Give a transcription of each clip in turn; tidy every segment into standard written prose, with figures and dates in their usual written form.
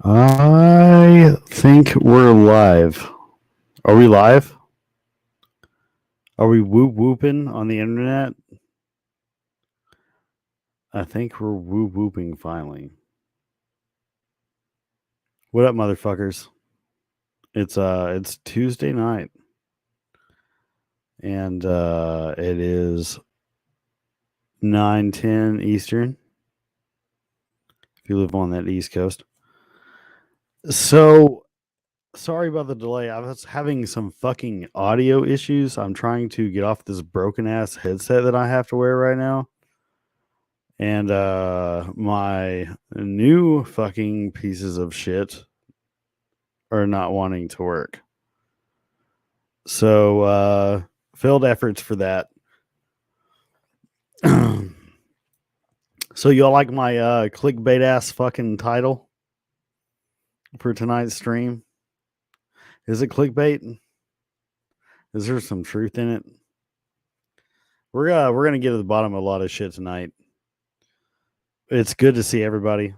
I think we're live. Are we live? Are we whoop whooping on the internet? I think we're whoop whooping finally. What up, motherfuckers? It's Tuesday night, and it is 9:10 Eastern. If you live on that East Coast, so sorry about the delay. I was having some fucking audio issues. I'm trying to get off this broken ass headset that I have to wear right now. And my new fucking pieces of shit are not wanting to work. So failed efforts for that. So y'all like my clickbait ass fucking title for tonight's stream? Is it clickbait? Is there some truth in it? We're gonna get to the bottom of a lot of shit tonight. It's good to see everybody.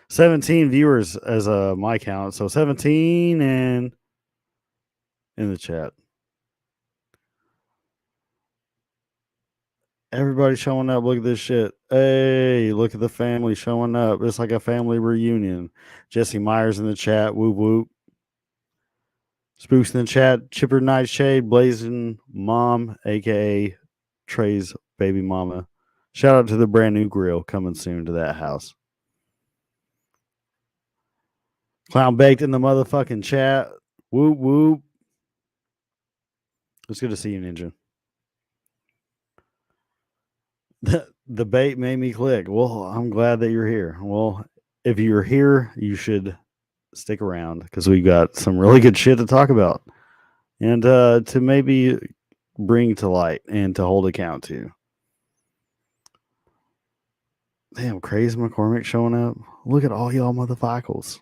17 viewers as my count, so 17 and in the chat. Everybody showing up. Look at this shit. Hey, look at the family showing up. It's like a family reunion. Jesse Myers in the chat. Whoop whoop. Spooks in the chat. Chipper Nightshade. Blazing Mom, aka Trey's baby mama. Shout out to the brand new grill coming soon to that house. Clown Baked in the motherfucking chat. Whoop whoop. It's good to see you, Ninja. The bait made me click. Well, I'm glad that you're here. Well, if you're here, you should stick around because we got some really good shit to talk about and to maybe bring to light and to hold account to. Damn, Crazy McCormick showing up. Look at all y'all motherfuckers.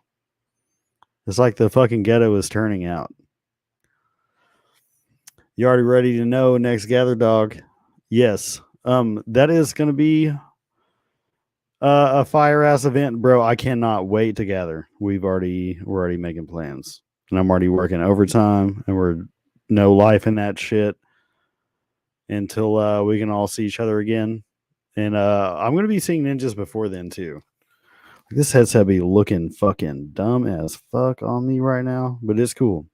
It's like the fucking ghetto is turning out. You already ready to know next Gather Dog? Yes. That is going to be a fire ass event, bro. I cannot wait to gather. We're already making plans, and I'm already working overtime, and we're no life in that shit until we can all see each other again. And I'm gonna be seeing ninjas before then too. This headset be looking fucking dumb as fuck on me right now, but it's cool.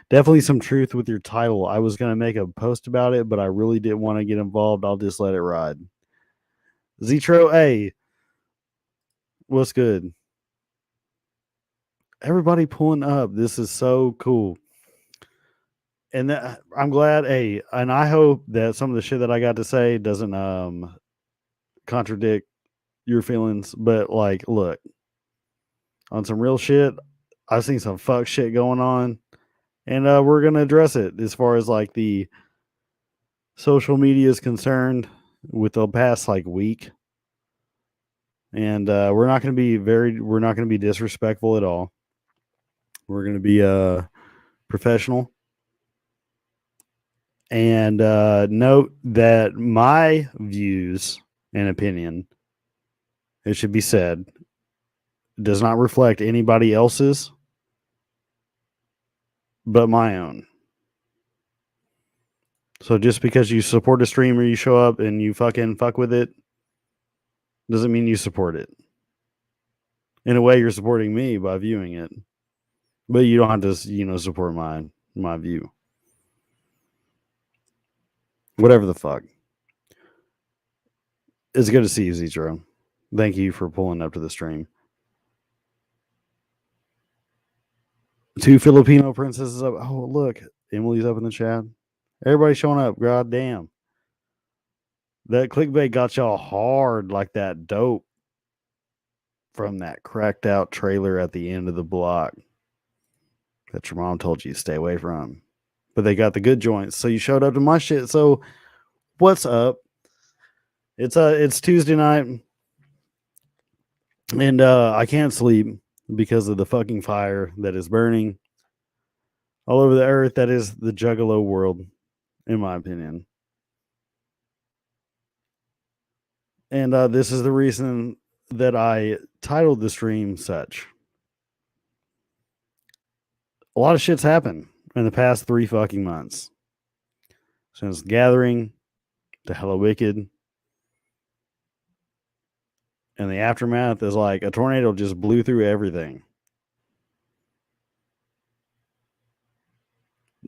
Definitely some truth with your title. I was gonna make a post about it, but I really didn't want to get involved. I'll just let it ride. Zetro, hey, what's good? Everybody pulling up. This is so cool. And I'm glad, hey, and I hope that some of the shit that I got to say doesn't contradict your feelings. But like, look, on some real shit, I've seen some fuck shit going on, and we're gonna address it as far as like the social media is concerned with the past like week. And we're not gonna be disrespectful at all. We're gonna be professional. And note that my views and opinion, it should be said, does not reflect anybody else's but my own. So just because you support a streamer, you show up and you fucking fuck with it, doesn't mean you support it. In a way, you're supporting me by viewing it, but you don't have to, support my view. Whatever the fuck. It's good to see you, Zetro. Thank you for pulling up to the stream. 2 Filipino princesses up. Oh, look. Emily's up in the chat. Everybody showing up. God damn. That clickbait got y'all hard like that dope from that cracked out trailer at the end of the block that your mom told you to stay away from. But they got the good joints. So you showed up to my shit. So what's up? It's Tuesday night. And I can't sleep because of the fucking fire that is burning all over the earth. That is the Juggalo World, in my opinion. And this is the reason that I titled the stream such. A lot of shit's happened in the past 3 fucking months. Since Gathering to Hello Wicked. And the aftermath is like a tornado just blew through everything.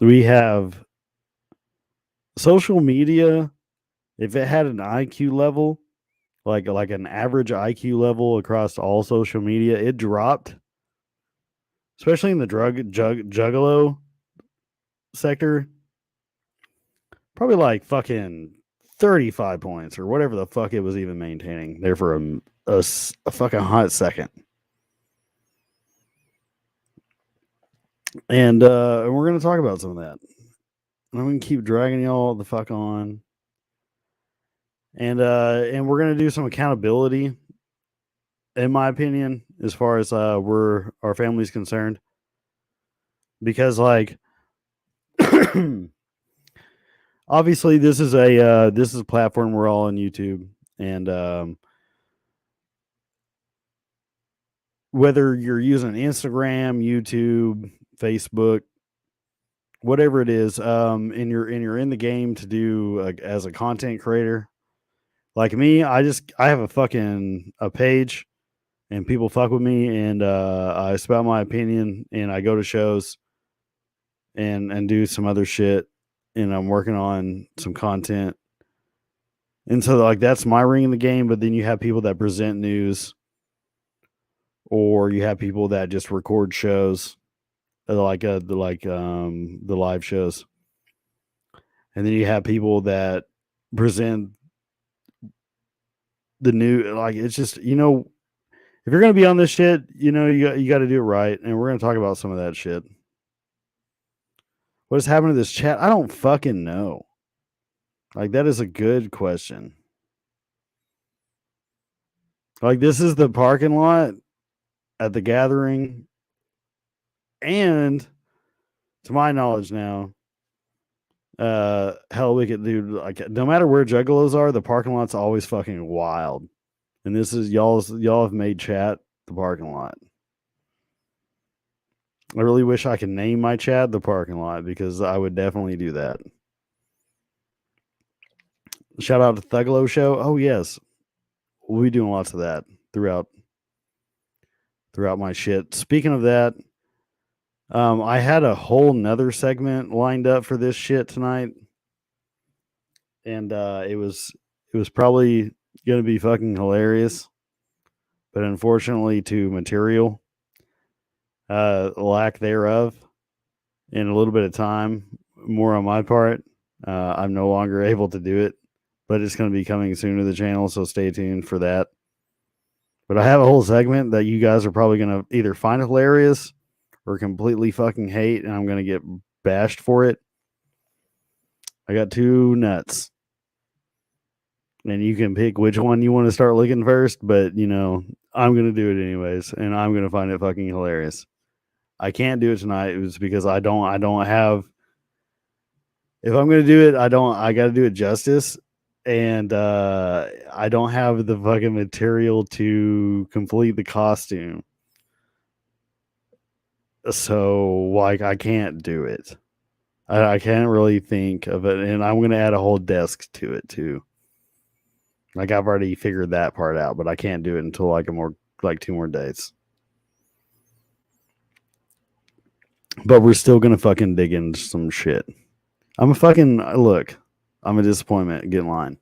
We have social media. If it had an IQ level, like an average IQ level across all social media, it dropped. Especially in the Juggalo sector. Probably like fucking 35 points or whatever the fuck it was even maintaining there for a fucking hot second. And we're going to talk about some of that. And I'm going to keep dragging y'all the fuck on. And we're going to do some accountability, in my opinion, as far as our family's concerned. Because like obviously this is a platform we're all on YouTube, and whether you're using Instagram, YouTube, Facebook, whatever it is, and you're in the game to do as a content creator. Like me, I have a page, and people fuck with me, and I spout my opinion, and I go to shows, and do some other shit, and I'm working on some content, and so like that's my ring in the game. But then you have people that present news, or you have people that just record shows, like the live shows, and then you have people that present the new. Like it's just, if you're gonna be on this shit, you got to do it right, and we're gonna talk about some of that shit. What has happened to this chat? I don't fucking know. Like that is a good question. Like this is the parking lot at the Gathering, and to my knowledge now, Hell Wicked, dude. Like no matter where Juggalos are, the parking lot's always fucking wild. And this is y'all have made chat the parking lot. I really wish I could name my chat the parking lot, because I would definitely do that. Shout out to Thuggalo Show. Oh yes, we'll be doing lots of that throughout my shit. Speaking of that, I had a whole nother segment lined up for this shit tonight, and it was probably gonna be fucking hilarious, but unfortunately, to material lack thereof, in a little bit of time, more on my part, I'm no longer able to do it, but it's going to be coming soon to the channel, so stay tuned for that. But I have a whole segment that you guys are probably going to either find hilarious or completely fucking hate, and I'm going to get bashed for it. I got two nuts, and you can pick which one you want to start looking first, but I'm going to do it anyways, and I'm going to find it fucking hilarious. I can't do it tonight. It was because I don't have, if I'm going to do it, I got to do it justice. And I don't have the fucking material to complete the costume. So like I can't do it. I can't really think of it. And I'm going to add a whole desk to it too. Like I've already figured that part out, but I can't do it until like 2 more days. But we're still going to fucking dig into some shit. I'm a disappointment. Get in line.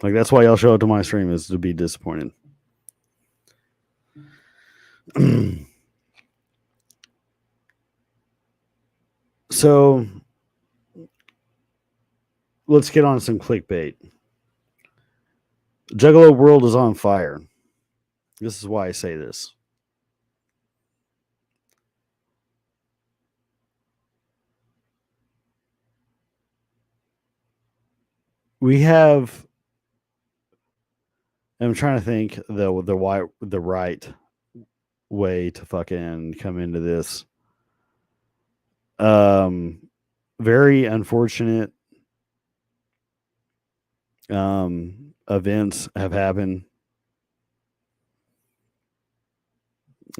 Like that's why y'all show up to my stream, is to be disappointed. So let's get on some clickbait. Juggalo World is on fire. This is why I say this. We have, I'm trying to think the right way to fucking come into this. Very unfortunate events have happened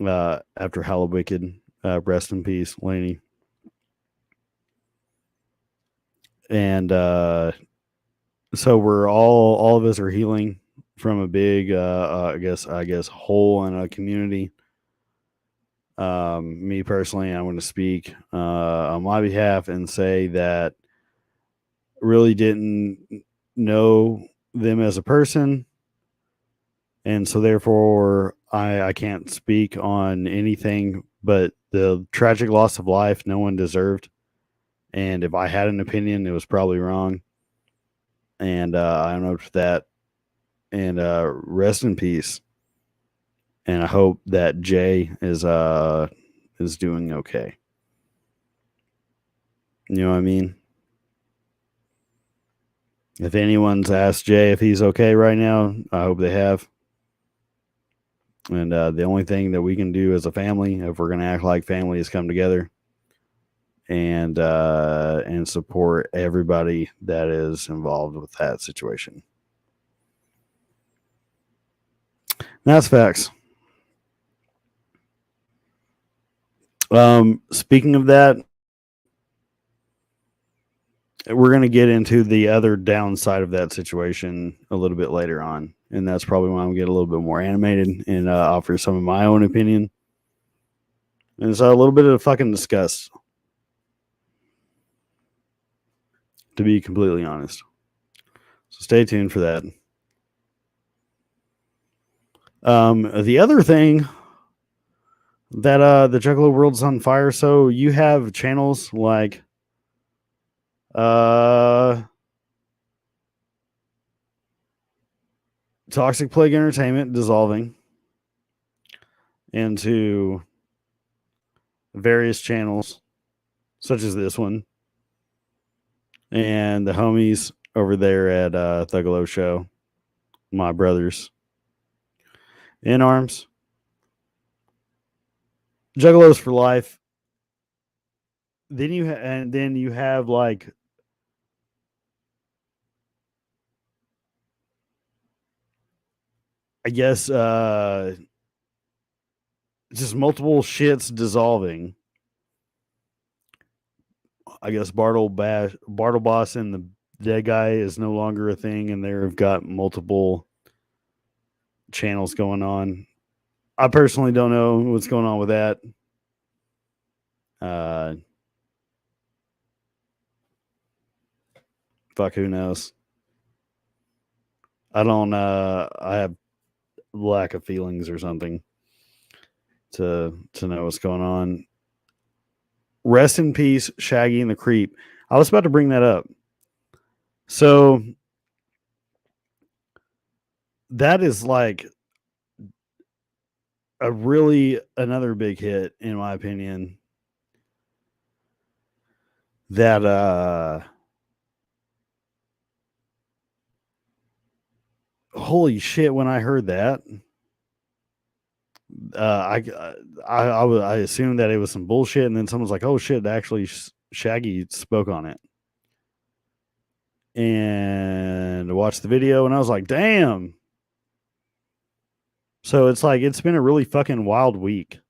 after Hallowicked. Rest in peace, Laney. And so we're all of us are healing from a big, I guess, hole in a community. Me personally, I'm going to speak on my behalf and say that really didn't know them as a person, and so therefore I can't speak on anything but the tragic loss of life no one deserved. And if I had an opinion, it was probably wrong. And I don't know that. And rest in peace. And I hope that Jay is doing okay. You know what I mean? If anyone's asked Jay if he's okay right now, I hope they have. And the only thing that we can do as a family, if we're going to act like family, is come together and support everybody that is involved with that situation. That's facts. Speaking of that, we're going to get into the other downside of that situation a little bit later on. And that's probably why I'm going to get a little bit more animated and offer some of my own opinion. And it's a little bit of fucking disgust, to be completely honest. So stay tuned for that. The other thing that the Juggalo World's on fire. So you have channels like Toxic Plague Entertainment dissolving into various channels, such as this one, and the homies over there at Thuggalo Show, my brothers in arms, Juggalos for life. Then you have like I guess just multiple shits dissolving. I guess Bartle Boss and the dead guy is no longer a thing, and they've got multiple channels going on. I personally don't know what's going on with that. Fuck, who knows? I don't. I have lack of feelings or something to know what's going on. Rest in peace, Shaggy and the Creep. I was about to bring that up. So that is like a really another big hit, in my opinion. That holy shit! When I heard that, I assumed that it was some bullshit, and then someone's like, "Oh shit!" Actually, Shaggy spoke on it, and watched the video, and I was like, "Damn!" So it's like it's been a really fucking wild week.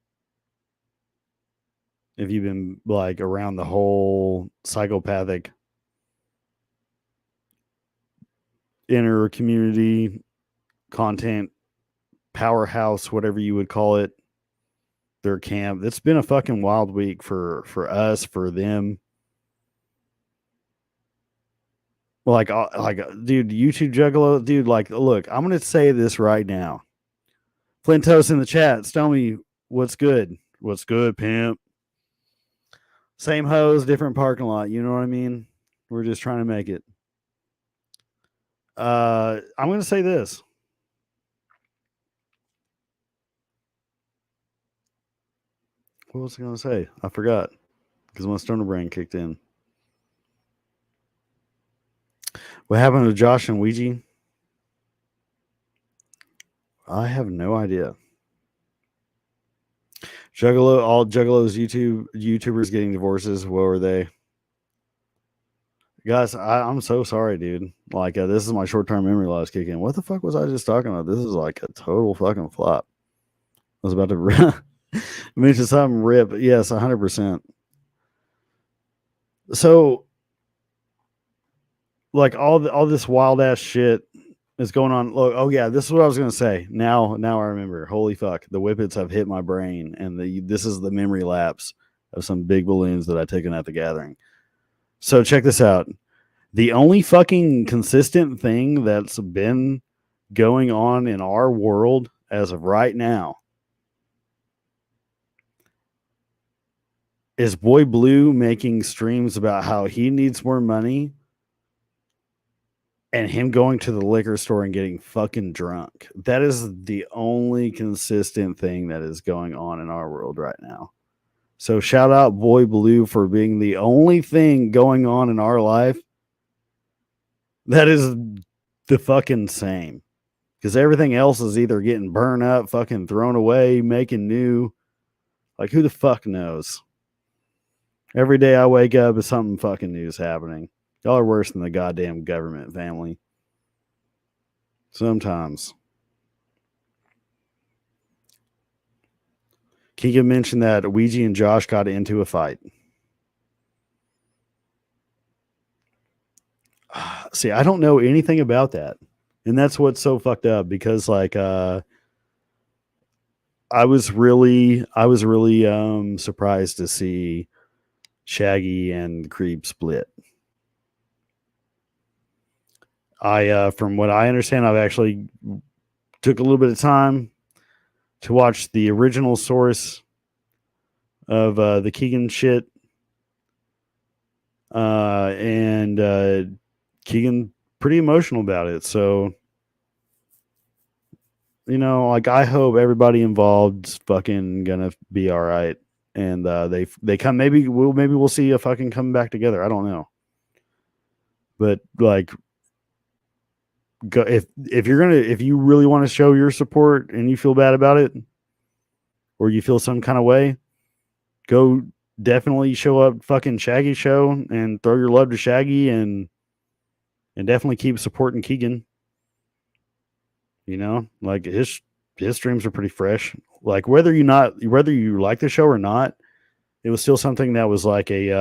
If you've been like around the whole psychopathic inner community content powerhouse, whatever you would call it, their camp. It's been a fucking wild week for us, for them. Like, dude, YouTube Juggalo, dude. Like, look, I'm gonna say this right now. Flintos in the chat, tell me what's good. What's good, pimp? Same hose, different parking lot. You know what I mean? We're just trying to make it. I'm gonna say this. What was I gonna say? I forgot because my stoner brain kicked in. What happened to Josh and Ouija? I have no idea. All Juggalos YouTubers getting divorces. What were they? Guys, I'm so sorry, dude. Like, this is my short term memory loss kicking. What the fuck was I just talking about? This is like a total fucking flop. I was about to mention something rip. Yes, 100%. So, like, all this wild ass shit is going on. Look, oh yeah, this is what I was gonna say. Now I remember. Holy fuck, the whippets have hit my brain, and this is the memory lapse of some big balloons that I taken at the gathering. So check this out. The only fucking consistent thing that's been going on in our world as of right now is Boy Blue making streams about how he needs more money and him going to the liquor store and getting fucking drunk. That is the only consistent thing that is going on in our world right now. So shout out Boy Blue for being the only thing going on in our life that is the fucking same. Because everything else is either getting burned up, fucking thrown away, making new. Like, who the fuck knows? Every day I wake up, is something fucking new is happening. Y'all are worse than the goddamn government family. Sometimes. Keegan mentioned that Ouija and Josh got into a fight. See, I don't know anything about that. And that's what's so fucked up because like I was really surprised to see Shaggy and Creep split. From what I understand, I've actually took a little bit of time to watch the original source of the Keegan shit. And Keegan pretty emotional about it. So, you know, like I hope everybody involved's fucking gonna be all right. And they come maybe we'll see a fucking come back together. I don't know. But like go if you really want to show your support and you feel bad about it or you feel some kind of way, go definitely show up fucking Shaggy show and throw your love to Shaggy and definitely keep supporting Keegan. You know, like his streams are pretty fresh. Like whether you like the show or not, it was still something that was like it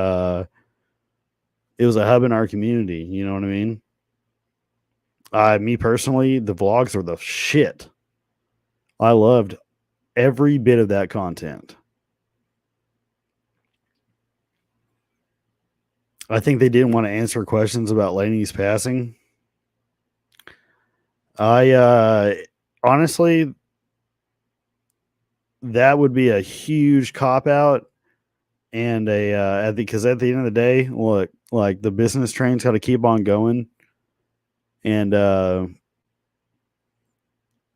was a hub in our community. You know what I mean? Me personally, the vlogs are the shit. I loved every bit of that content. I think they didn't want to answer questions about Lainey's passing. I honestly, that would be a huge cop out, and because at the end of the day, look, like the business train's got to keep on going, and I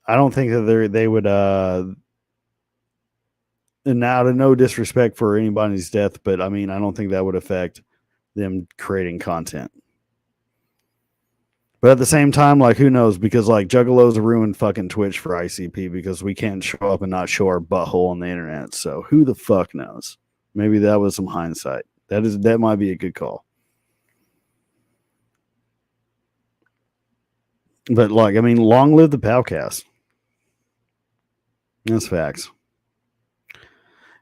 don't think that they would. And now, to no disrespect for anybody's death, but I mean, I don't think that would affect them creating content. But at the same time, like who knows? Because like Juggalos ruined fucking Twitch for ICP because we can't show up and not show our butthole on the internet. So who the fuck knows? Maybe that was some hindsight. That might be a good call. But like, I mean, long live the Powcast. That's facts.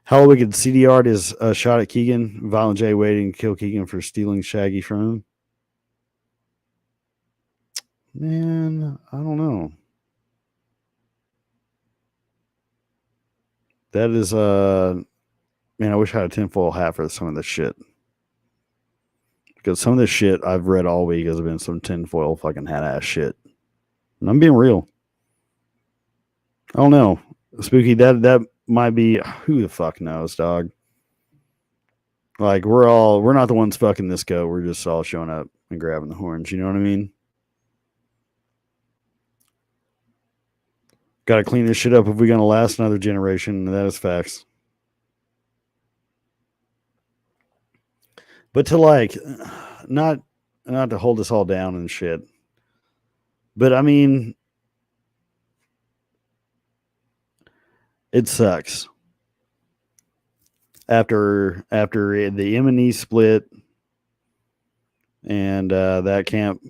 How wicked CDR is a shot at Keegan. Violent J waiting to kill Keegan for stealing Shaggy from him. Man, I don't know. That is man, I wish I had a tinfoil hat for some of this shit. Because some of this shit I've read all week has been some tinfoil fucking hat ass shit. And I'm being real. I don't know. Spooky, that might be who the fuck knows, dog. Like we're not the ones fucking this goat. We're just all showing up and grabbing the horns. You know what I mean? Got to clean this shit up if we're gonna last another generation. That is facts. But to like, not to hold us all down and shit. But I mean, it sucks. After the M&E split, and that camp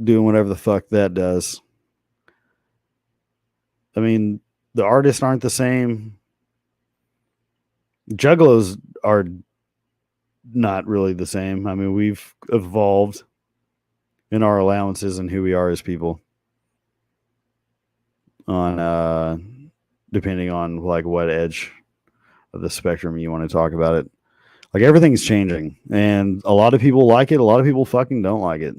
doing whatever the fuck that does. I mean, the artists aren't the same. Juggalos are not really the same. I mean, we've evolved in our allowances and who we are as people on depending on like what edge of the spectrum you want to talk about it. Like everything's changing, and a lot of people like it, a lot of people fucking don't like it.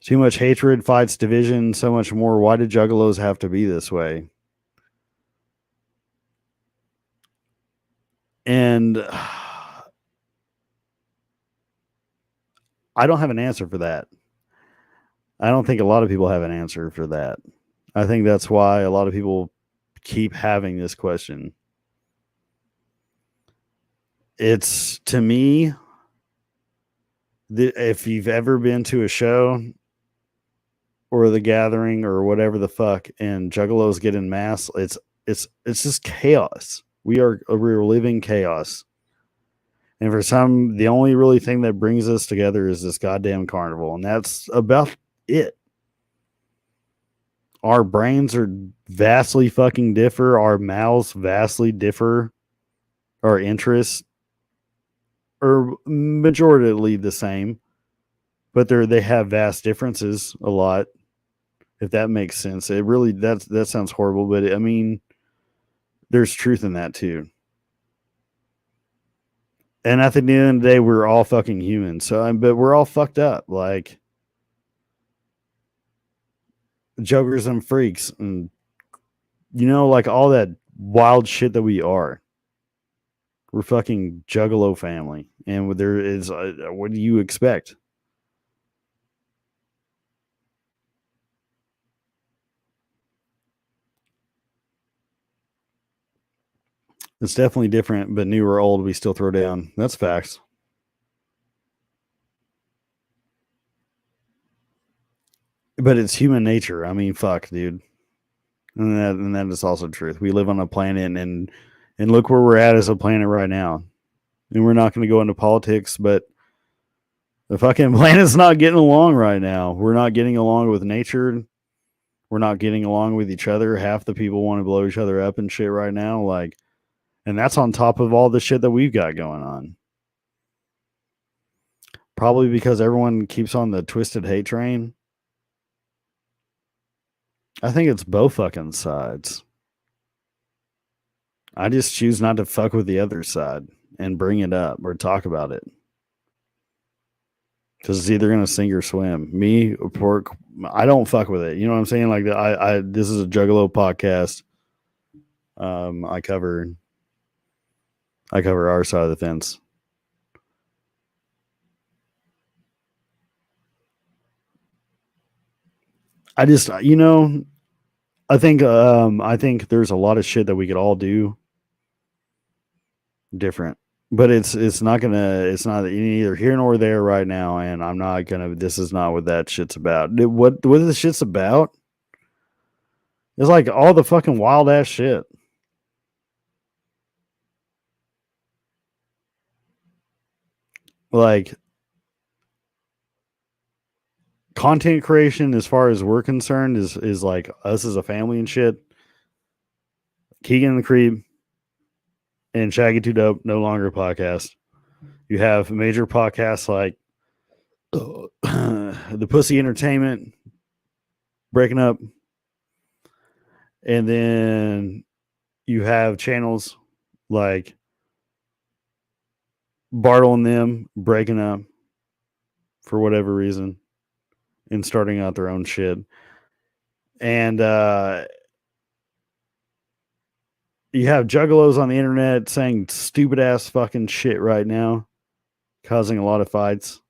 Too much hatred fights division, so much more. Why did juggalos have to be this way? And I don't have an answer for that. I don't think a lot of people have an answer for that. I think that's why a lot of people keep having this question. It's, to me, if you've ever been to a show or the gathering or whatever the fuck and juggalos get in mass, it's just chaos. We're living chaos. And for some, the only really thing that brings us together is this goddamn carnival, and that's about it. Our brains are vastly fucking differ. Our mouths vastly differ. Our interests are majoritarily the same, but they have vast differences a lot. If that makes sense, it really that sounds horrible, but I mean, there's truth in that too. And at the end of the day, we're all fucking humans. So, but we're all fucked up, like jokers and freaks, and like all that wild shit that we are. We're fucking Juggalo family, and there is. What do you expect? It's definitely different, but new or old, we still throw down. That's facts. But it's human nature. I mean, fuck, dude. And that is also truth. We live on a planet, and look where we're at as a planet right now. And we're not going to go into politics, but the fucking planet's not getting along right now. We're not getting along with nature. We're not getting along with each other. Half the people want to blow each other up and shit right now. Like, and that's on top of all the shit that we've got going on. Probably because everyone keeps on the twisted hate train. I think it's both fucking sides. I just choose not to fuck with the other side and bring it up or talk about it. Because it's either going to sink or swim. Me, pork, I don't fuck with it. You know what I'm saying? Like, this is a Juggalo podcast. I cover our side of the fence. I just, I think there's a lot of shit that we could all do different, but it's not either here nor there right now, and I'm not gonna. This is not what that shit's about. What this shit's about? It's like all the fucking wild ass shit. Like content creation, as far as we're concerned, is like us as a family and shit. Keegan and the Creep and Shaggy Two Dope no longer a podcast. You have major podcasts like the Pussy Entertainment breaking up, and then you have channels like Bartle and them breaking up for whatever reason and starting out their own shit. And you have juggalos on the internet saying stupid ass fucking shit right now, causing a lot of fights.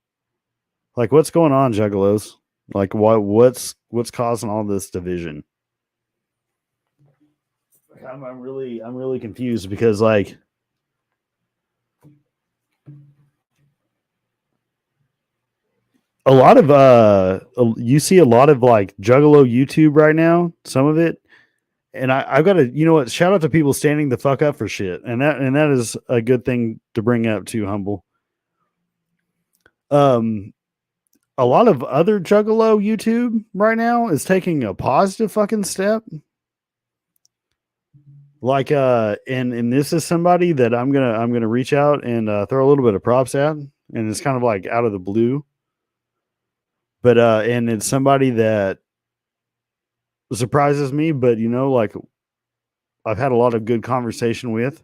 Like, what's going on, juggalos? Like, what's causing all this division? I'm really confused because like a lot of you see a lot of like Juggalo YouTube right now. Some of it, And I've got to, you know what? Shout out to people standing the fuck up for shit, and that is a good thing to bring up too. Humble. A lot of other Juggalo YouTube right now is taking a positive fucking step. Like and this is somebody that I'm gonna reach out and throw a little bit of props at, and it's kind of like out of the blue. But and it's somebody that surprises me, but you know, like I've had a lot of good conversation with,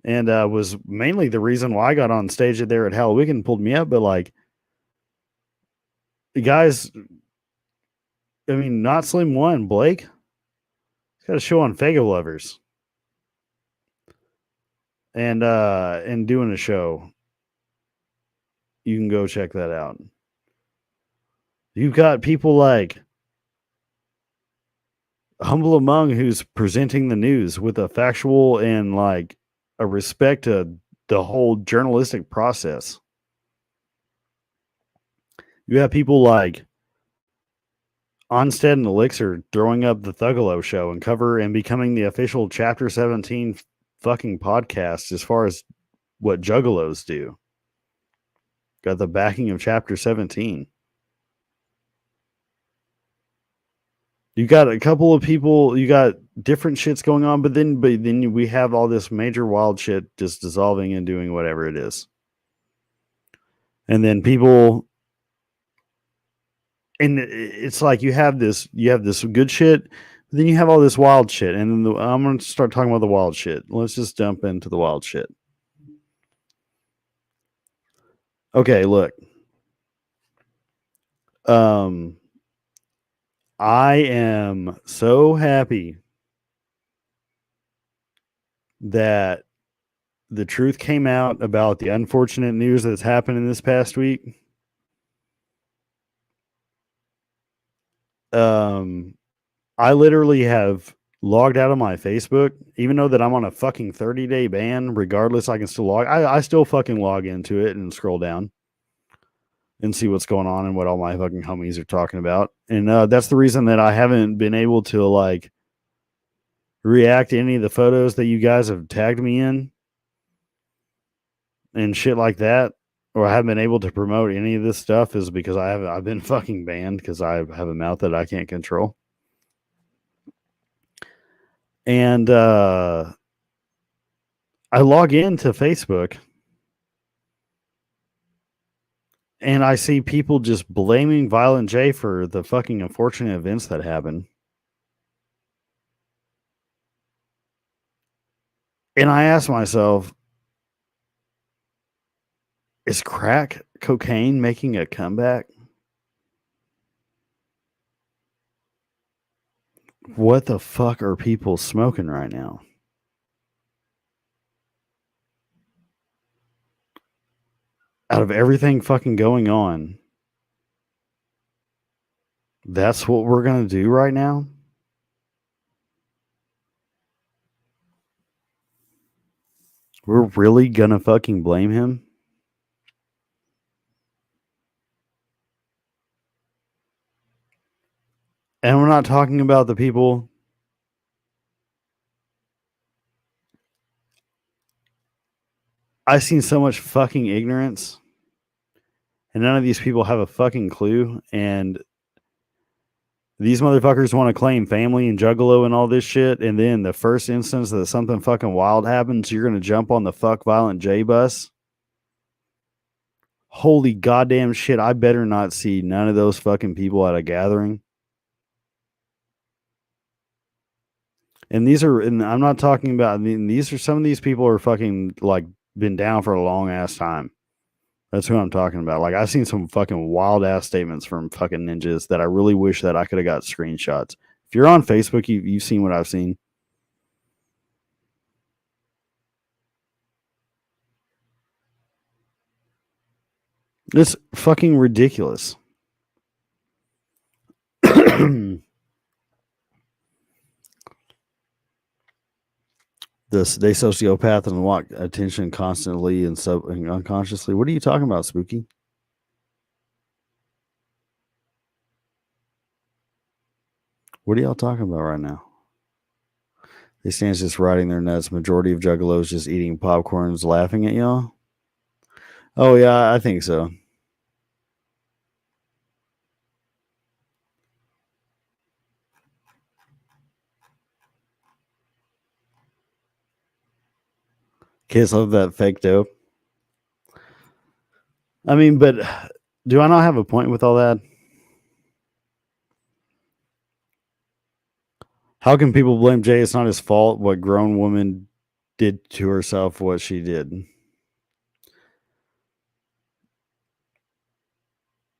and was mainly the reason why I got on stage there at Halloween and pulled me up. But like the guys, I mean, not Slim One, Blake, he's got a show on Fago Lovers, and doing a show. You can go check that out. You've got people like Humble Among, who's presenting the news with a factual and like a respect to the whole journalistic process. You have people like Onstead and Elixir throwing up the Thuggalo Show and cover and becoming the official Chapter 17 fucking podcast as far as what Juggalos do. Got the backing of Chapter 17. You got a couple of people, you got different shits going on, but then we have all this major wild shit just dissolving and doing whatever it is. And then people, and it's like you have this good shit, then you have all this wild shit, and then I'm going to start talking about the wild shit. Let's just jump into the wild shit. Okay, look. I am so happy that the truth came out about the unfortunate news that's happened in this past week. I literally have logged out of my Facebook, even though that I'm on a fucking 30-day ban. Regardless, I can still log. I still fucking log into it and scroll down and see what's going on and what all my fucking homies are talking about. And that's the reason that I haven't been able to like react to any of the photos that you guys have tagged me in and shit like that, or I haven't been able to promote any of this stuff, is because I've been fucking banned because I have a mouth that I can't control. And I log into Facebook and I see people just blaming Violent J for the fucking unfortunate events that happened. And I ask myself, is crack cocaine making a comeback? What the fuck are people smoking right now? Out of everything fucking going on, that's what we're going to do right now? We're really going to fucking blame him? And we're not talking about the people. I've seen so much fucking ignorance, and none of these people have a fucking clue. And these motherfuckers want to claim family and Juggalo and all this shit. And then the first instance that something fucking wild happens, you're going to jump on the fuck Violent J bus. Holy goddamn shit. I better not see none of those fucking people at a gathering. And these are, and I'm not talking about, I mean, these are, some of these people are fucking like been down for a long ass time. That's who I'm talking about. Like, I've seen some fucking wild ass statements from fucking ninjas that I really wish that I could have got screenshots. If you're on Facebook, you've seen what I've seen. It's fucking ridiculous. They sociopath and want attention constantly and unconsciously. What are you talking about, Spooky? What are y'all talking about right now? These stands just riding their nuts. Majority of juggalos just eating popcorns, laughing at y'all. Oh yeah, I think so. Kids love that fake dope. I mean, but do I not have a point with all that? How can people blame Jay? It's not his fault what grown woman did to herself, what she did.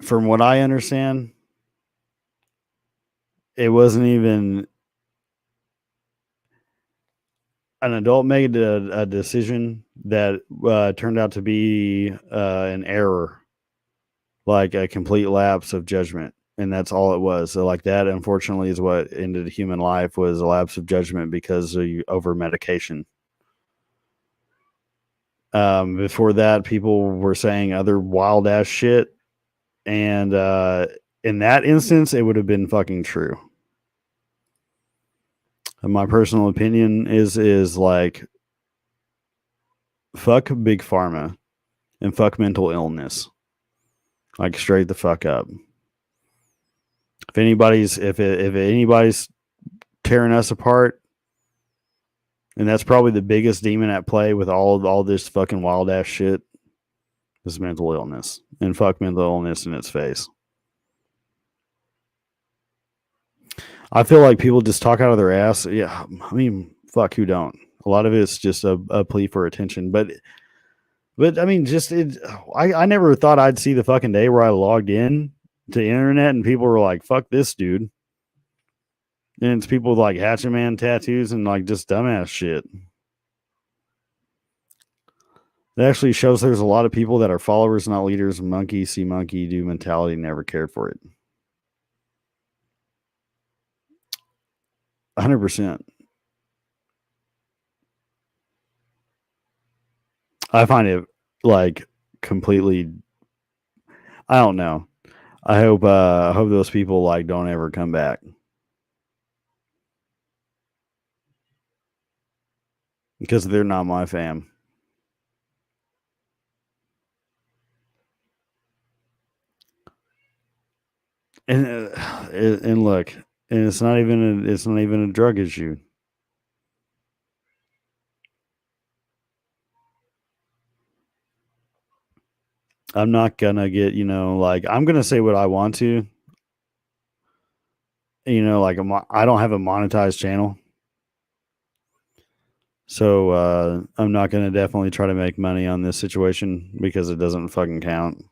From what I understand, it wasn't even an adult made a decision that turned out to be an error, like a complete lapse of judgment. And that's all it was. So like that, unfortunately, is what ended human life, was a lapse of judgment because of over medication. Before that, people were saying other wild ass shit, and in that instance, it would have been fucking true. And my personal opinion is like, fuck big pharma and fuck mental illness, like straight the fuck up. If anybody's tearing us apart, and that's probably the biggest demon at play with all this fucking wild ass shit, is mental illness, and fuck mental illness in its face. I feel like people just talk out of their ass. Yeah, I mean, fuck, who don't? A lot of it's just a plea for attention, but I mean, I never thought I'd see the fucking day where I logged in to the internet and people were like, "Fuck this dude," and it's people with like Hatchet Man tattoos and like just dumbass shit. It actually shows there's a lot of people that are followers, not leaders. Monkey see monkey do mentality, never cared for it. 100%. I find it like completely. I don't know. I hope those people like don't ever come back, because they're not my fam. And look, and it's not even a drug issue. I'm not gonna get, like, I'm gonna say what I want to. Like I don't have a monetized channel, so I'm not gonna definitely try to make money on this situation because it doesn't fucking count.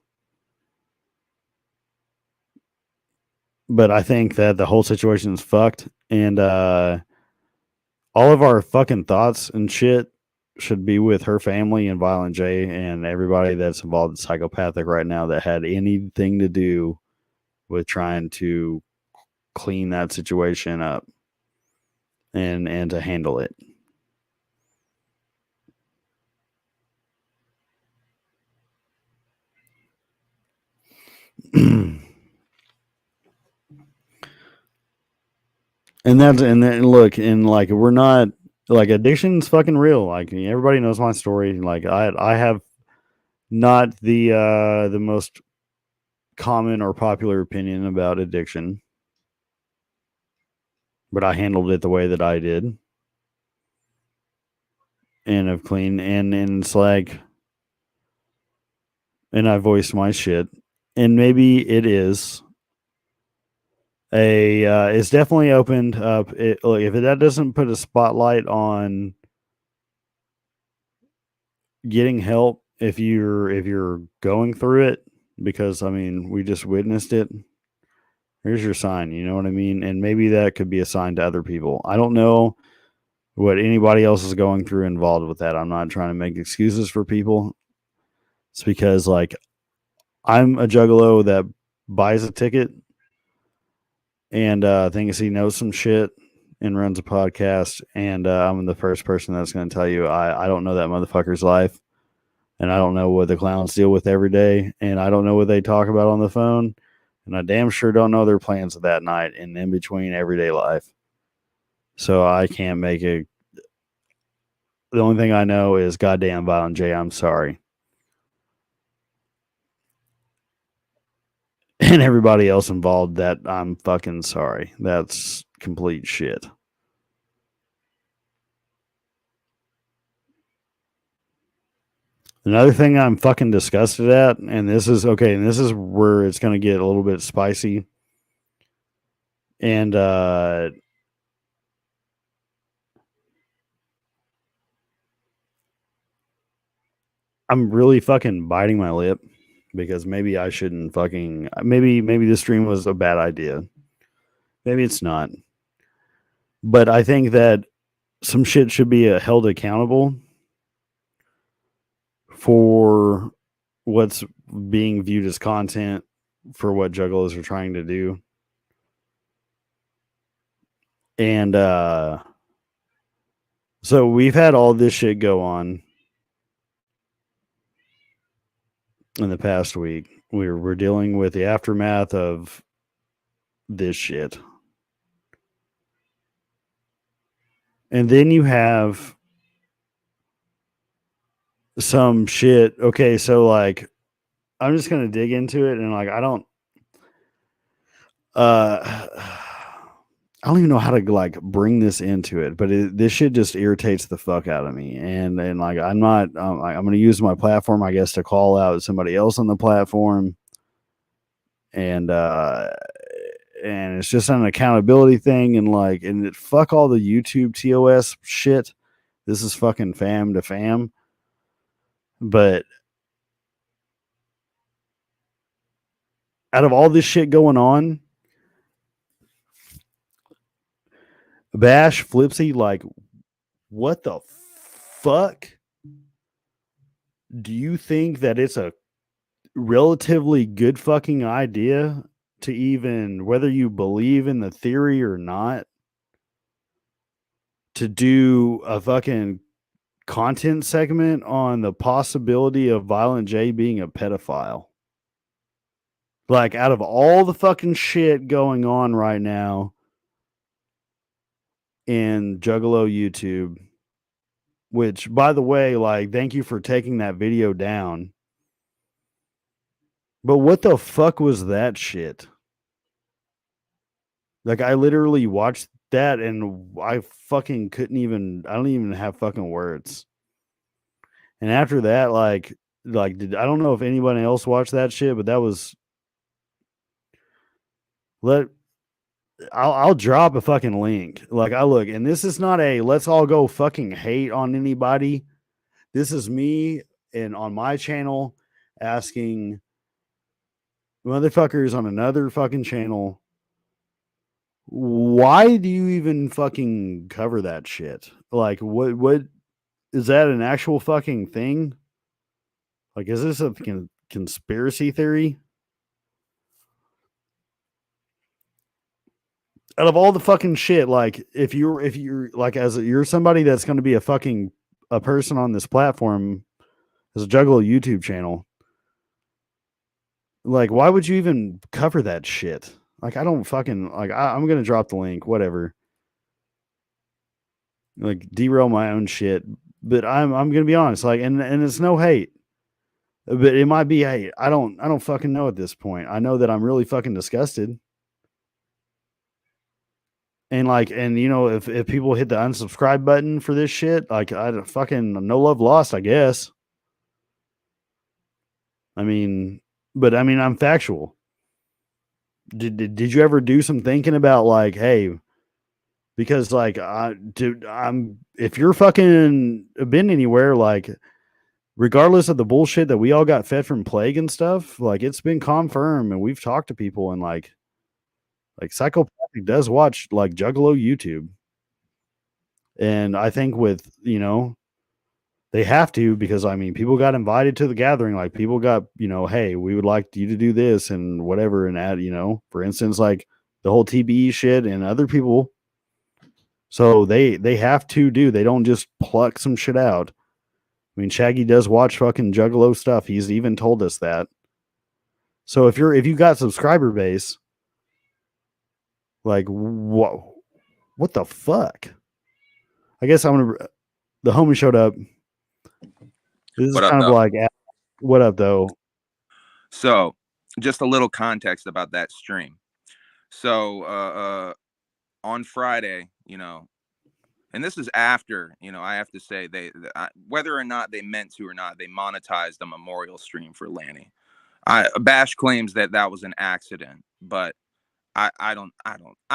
But I think that the whole situation is fucked, and all of our fucking thoughts and shit should be with her family and Violent J and everybody that's involved in psychopathic right now that had anything to do with trying to clean that situation up and to handle it. And then look, and like, we're not, like, addiction's fucking real. Like, everybody knows my story. Like, I have not the most common or popular opinion about addiction, but I handled it the way that I did, and have clean, and it's like, and I voiced my shit, and maybe it is it's definitely opened up. Like, if that doesn't put a spotlight on getting help if you're going through it, because I mean, we just witnessed it. Here's your sign, you know what I mean? And maybe that could be a sign to other people. I don't know what anybody else is going through involved with that. I'm not trying to make excuses for people. It's because, like, I'm a juggalo that buys a ticket and thinks he knows some shit and runs a podcast, and I'm the first person that's going to tell you I don't know that motherfucker's life, and I don't know what the clowns deal with every day, and I don't know what they talk about on the phone, and I damn sure don't know their plans of that night and in between everyday life. So I can't make The only thing I know is goddamn Violent J, I'm sorry. And everybody else involved, that I'm fucking sorry. That's complete shit. Another thing I'm fucking disgusted at, and this is okay, and this is where it's going to get a little bit spicy. And I'm really fucking biting my lip because maybe I shouldn't fucking maybe this stream was a bad idea. Maybe it's not. But I think that some shit should be held accountable for what's being viewed as content for what juggalos are trying to do. And so we've had all this shit go on in the past week. We're dealing with the aftermath of this shit. And then you have some shit. Okay, so like I'm just gonna dig into it, and like I don't even know how to like bring this into it, but this shit just irritates the fuck out of me. And like I'm not I'm gonna use my platform, I guess, to call out somebody else on the platform. And it's just an accountability thing, and like, and fuck all the YouTube TOS shit. This is fucking fam to fam. But out of all this shit going on, Bash, Flipsy, like, what the fuck? Do you think that it's a relatively good fucking idea to even, whether you believe in the theory or not, to do a fucking content segment on the possibility of Violent J being a pedophile? Like, out of all the fucking shit going on right now in Juggalo YouTube, which, by the way, like, thank you for taking that video down. But what the fuck was that shit? Like, I literally watched that and I fucking couldn't even, I don't even have fucking words. And after that, like, I don't know if anybody else watched that shit, but that was, I'll drop a fucking link. Like, I look, and this is not a let's all go fucking hate on anybody. This is me and on my channel asking motherfuckers on another fucking channel, why do you even fucking cover that shit? Like, what is that an actual fucking thing? Like, is this a conspiracy theory? Out of all the fucking shit, like, if you're like, you're somebody that's going to be a person on this platform as a Juggalo YouTube channel, like, why would you even cover that shit? Like, I don't fucking like. I'm gonna drop the link, whatever. Like, derail my own shit, but I'm gonna be honest, like, and it's no hate, but it might be hate. I don't fucking know at this point. I know that I'm really fucking disgusted. And like, and you know, if people hit the unsubscribe button for this shit, like, I fucking no love lost, I guess. I mean, but I mean, I'm factual. Did you ever do some thinking about like, hey, because like, I'm if you're fucking been anywhere, like, regardless of the bullshit that we all got fed from plague and stuff, like, it's been confirmed, and we've talked to people, and like Psychopathic does watch like Juggalo YouTube. And I think with, you know, they have to, because I mean, people got invited to the gathering. Like, people got, you know, hey, we would like you to do this and whatever. And add, you know, for instance, like the whole TBE shit and other people. So they have to do, they don't just pluck some shit out. I mean, Shaggy does watch fucking Juggalo stuff. He's even told us that. So if you got subscriber base, like, what the fuck? I guess I'm gonna the homie showed up. This is What up, kind of though? like, what up, though? So, just a little context about that stream. So, on Friday, and this is after, I have to say whether or not they meant to or not, they monetized a memorial stream for Lanny. Bash claims that was an accident, but I don't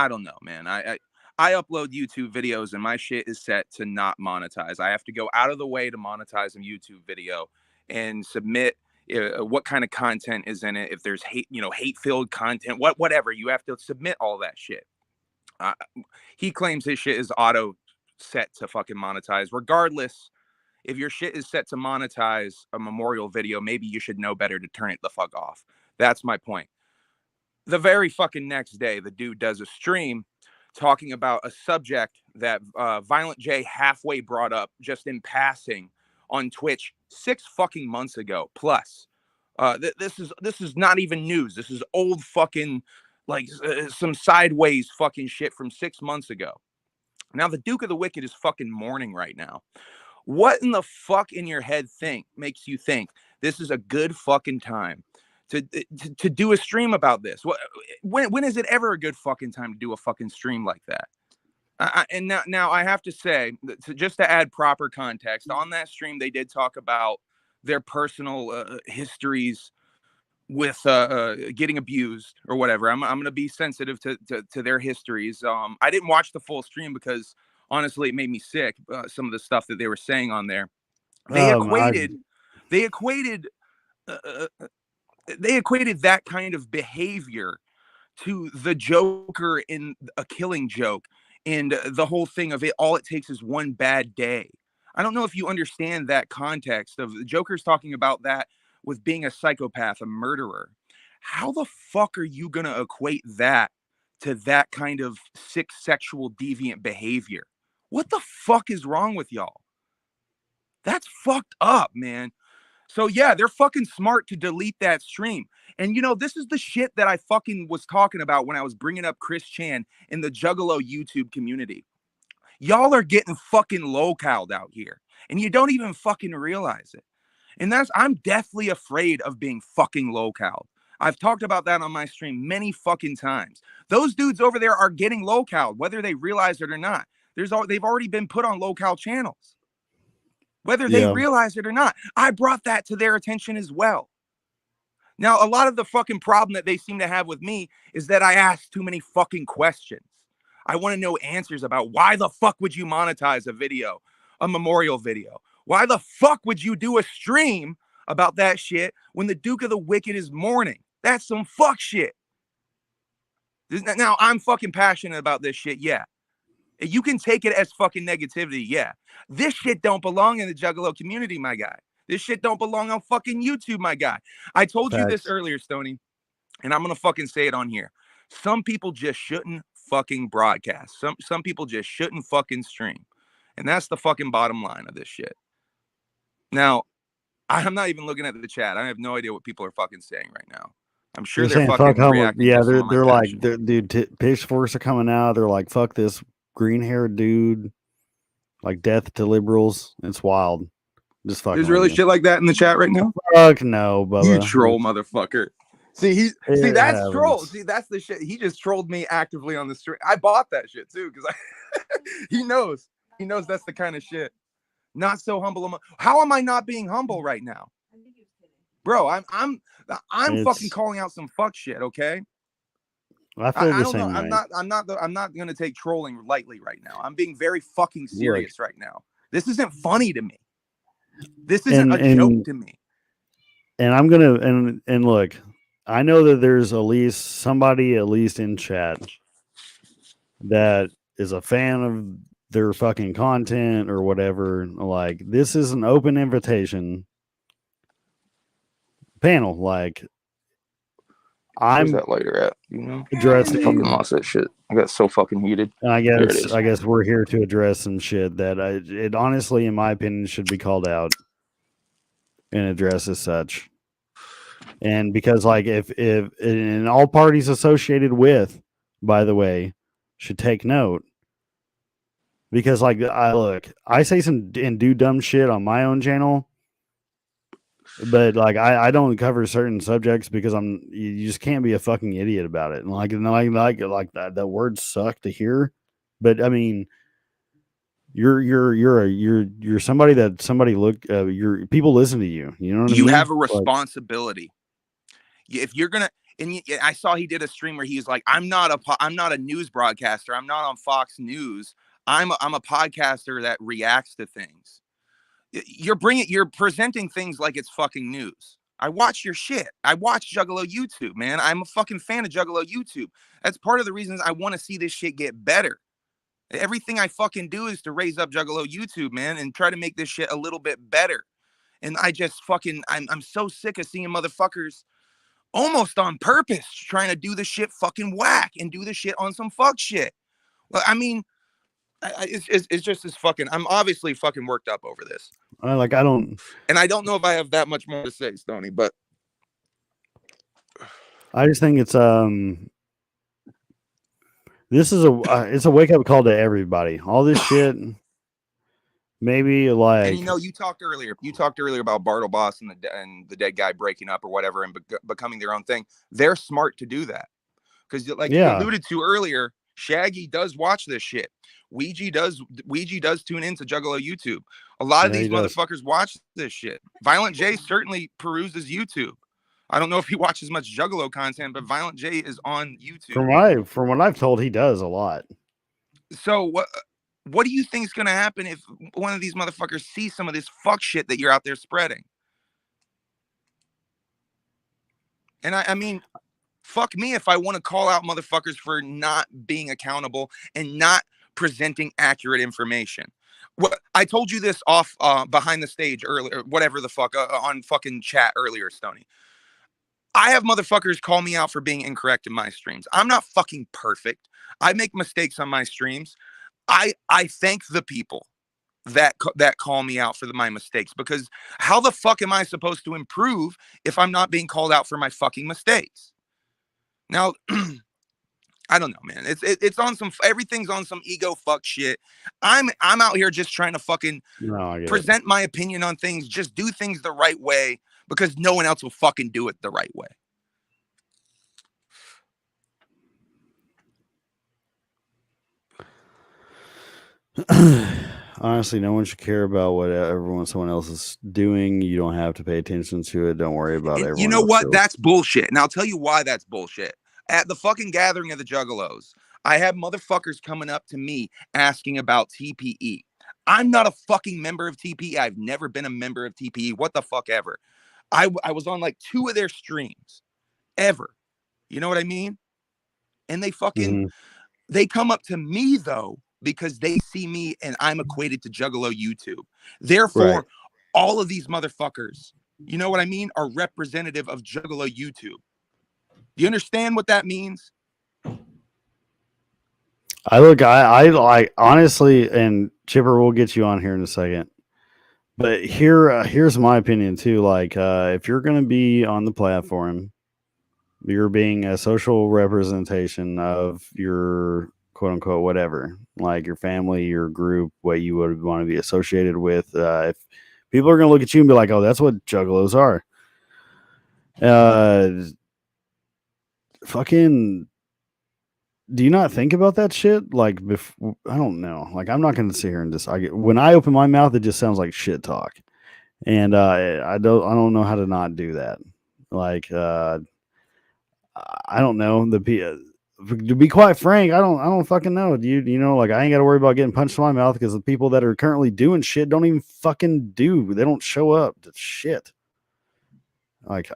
know, man. I upload YouTube videos and my shit is set to not monetize. I have to go out of the way to monetize a YouTube video and submit what kind of content is in it. If there's hate-filled content, whatever, you have to submit all that shit. He claims his shit is auto set to fucking monetize. Regardless, if your shit is set to monetize a memorial video, maybe you should know better to turn it the fuck off. That's my point. The very fucking next day, the dude does a stream talking about a subject that Violent J halfway brought up just in passing on Twitch 6 fucking months ago. Plus, this is not even news. This is old fucking some sideways fucking shit from 6 months ago. Now the Duke of the Wicked is fucking mourning right now. What in the fuck in your head makes you think this is a good fucking time to do a stream about this? When is it ever a good fucking time to do a fucking stream like that? And now I have to say, just to add proper context, on that stream they did talk about their personal histories with getting abused or whatever. I'm going to be sensitive to their histories. I didn't watch the full stream because honestly it made me sick. Some of the stuff that they were saying on there, they equated that kind of behavior to the Joker in A Killing Joke, and the whole thing of it, all it takes is one bad day. I don't know if you understand that context of the Joker's talking about that with being a psychopath, a murderer. How the fuck are you going to equate that to that kind of sick sexual deviant behavior? What the fuck is wrong with y'all? That's fucked up, man. So yeah, they're fucking smart to delete that stream. And this is the shit that I fucking was talking about when I was bringing up Chris Chan in the Juggalo YouTube community. Y'all are getting fucking low-called out here, and you don't even fucking realize it. And I'm deathly afraid of being fucking low-called. I've talked about that on my stream many fucking times. Those dudes over there are getting low-called, whether they realize it or not. They've already been put on low-cal channels, whether they realize it or not. I brought that to their attention as well. Now, a lot of the fucking problem that they seem to have with me is that I ask too many fucking questions. I want to know answers about why the fuck would you monetize a memorial video? Why the fuck would you do a stream about that shit when the Duke of the Wicked is mourning? That's some fuck shit. Now, I'm fucking passionate about this shit, yeah. You can take it as fucking negativity, yeah. This shit don't belong in the Juggalo community, my guy. This shit don't belong on fucking YouTube, my guy. I told you this earlier, Stoney, and I'm going to fucking say it on here. Some people just shouldn't fucking broadcast. Some people just shouldn't fucking stream. And that's the fucking bottom line of this shit. Now, I'm not even looking at the chat. I have no idea what people are fucking saying right now. I'm sure they're fucking reacting. Yeah, they're like, dude, pitchforks are coming out. They're like, fuck this green-haired dude. Like, death to liberals. It's wild. Just fucking. There's really shit like that in the chat right now? Fuck no, Bubba. You troll motherfucker. See, that's troll. See, that's the shit. He just trolled me actively on the stream. I bought that shit too because he knows that's the kind of shit. Not so humble. How am I not being humble right now, bro? I'm fucking calling out some fuck shit. Okay. I don't know. I'm not gonna take trolling lightly right now. I'm being very fucking serious right now. This isn't funny to me. This isn't a joke to me. And I'm gonna and look, I know that there's at least somebody in chat that is a fan of their fucking content or whatever. Like, this is an open invitation panel. Like, Where's that lighter at? Addressing. I fucking lost that shit. I got so fucking heated. And I guess we're here to address some shit that it honestly, in my opinion, should be called out and addressed as such. And because, like, if and all parties associated with, by the way, should take note, because like I say some and do dumb shit on my own channel, but like I don't cover certain subjects because you just can't be a fucking idiot about it. And like that words suck to hear, but I mean you're somebody that somebody your people listen to you. You know what I You mean? have a Like, responsibility. If you're gonna, and I saw he did a stream where he was like, I'm not a news broadcaster. I'm not on Fox News. I'm a podcaster that reacts to things. You're presenting things like it's fucking news. I watch your shit. I watch Juggalo YouTube, man. I'm a fucking fan of Juggalo YouTube. That's part of the reasons I want to see this shit get better. Everything I fucking do is to raise up Juggalo YouTube, man, and try to make this shit a little bit better. And I just fucking, I'm so sick of seeing motherfuckers almost on purpose trying to do the shit fucking whack and do the shit on some fuck shit. Well, I mean, it's just this fucking, I'm obviously fucking worked up over this. like I don't, and I don't know if I have that much more to say, Stoney, but I just think this is it's a wake up call to everybody. All this shit, maybe like, and you talked earlier about Bartle Boss and the dead guy breaking up or whatever and becoming their own thing. They're smart to do that because, like you alluded to earlier, Shaggy does watch this shit. Ouija does tune into Juggalo YouTube. A lot of these motherfuckers watch this shit. Violent J certainly peruses YouTube. I don't know if he watches much Juggalo content, but Violent J is on YouTube. From what I've told, he does a lot. So what do you think is going to happen if one of these motherfuckers sees some of this fuck shit that you're out there spreading? And I mean, fuck me if I want to call out motherfuckers for not being accountable and not presenting accurate information. What I told you this off behind the stage earlier, whatever the fuck, on fucking chat earlier, Stoney. I have motherfuckers call me out for being incorrect in my streams. I'm not fucking perfect. I make mistakes on my streams. I thank the people that call me out for my mistakes, because how the fuck am I supposed to improve if I'm not being called out for my fucking mistakes? Now, I don't know, man. It's on some, everything's on some ego fuck shit. I'm out here just trying to fucking present my opinion on things, just do things the right way, because no one else will fucking do it the right way. Honestly, no one should care about what someone else is doing. You don't have to pay attention to it. Don't worry about it. You know what? That's bullshit. And I'll tell you why that's bullshit. At the fucking gathering of the Juggalos, I have motherfuckers coming up to me asking about TPE. I'm not a fucking member of TPE. I've never been a member of TPE. What the fuck ever. I was on like 2 of their streams ever. You know what I mean? And they fucking, they come up to me though, because they see me and I'm equated to Juggalo YouTube. Therefore, all of these motherfuckers, you know what I mean, are representative of Juggalo YouTube. Do you understand what that means? I honestly, and Chipper, we'll get you on here in a second. But here's my opinion too. Like, if you're going to be on the platform, you're being a social representation of your quote unquote whatever, like your family, your group, what you would want to be associated with. If people are going to look at you and be like, "Oh, that's what juggalos are," fucking. Do you not think about that shit? Like, I don't know. Like, I'm not going to sit here and just. When I open my mouth, it just sounds like shit talk, and I don't know how to not do that. Like, I don't know to be quite frank, I don't fucking know. You know, like I ain't got to worry about getting punched in my mouth because the people that are currently doing shit don't even fucking do. They don't show up to shit. Like,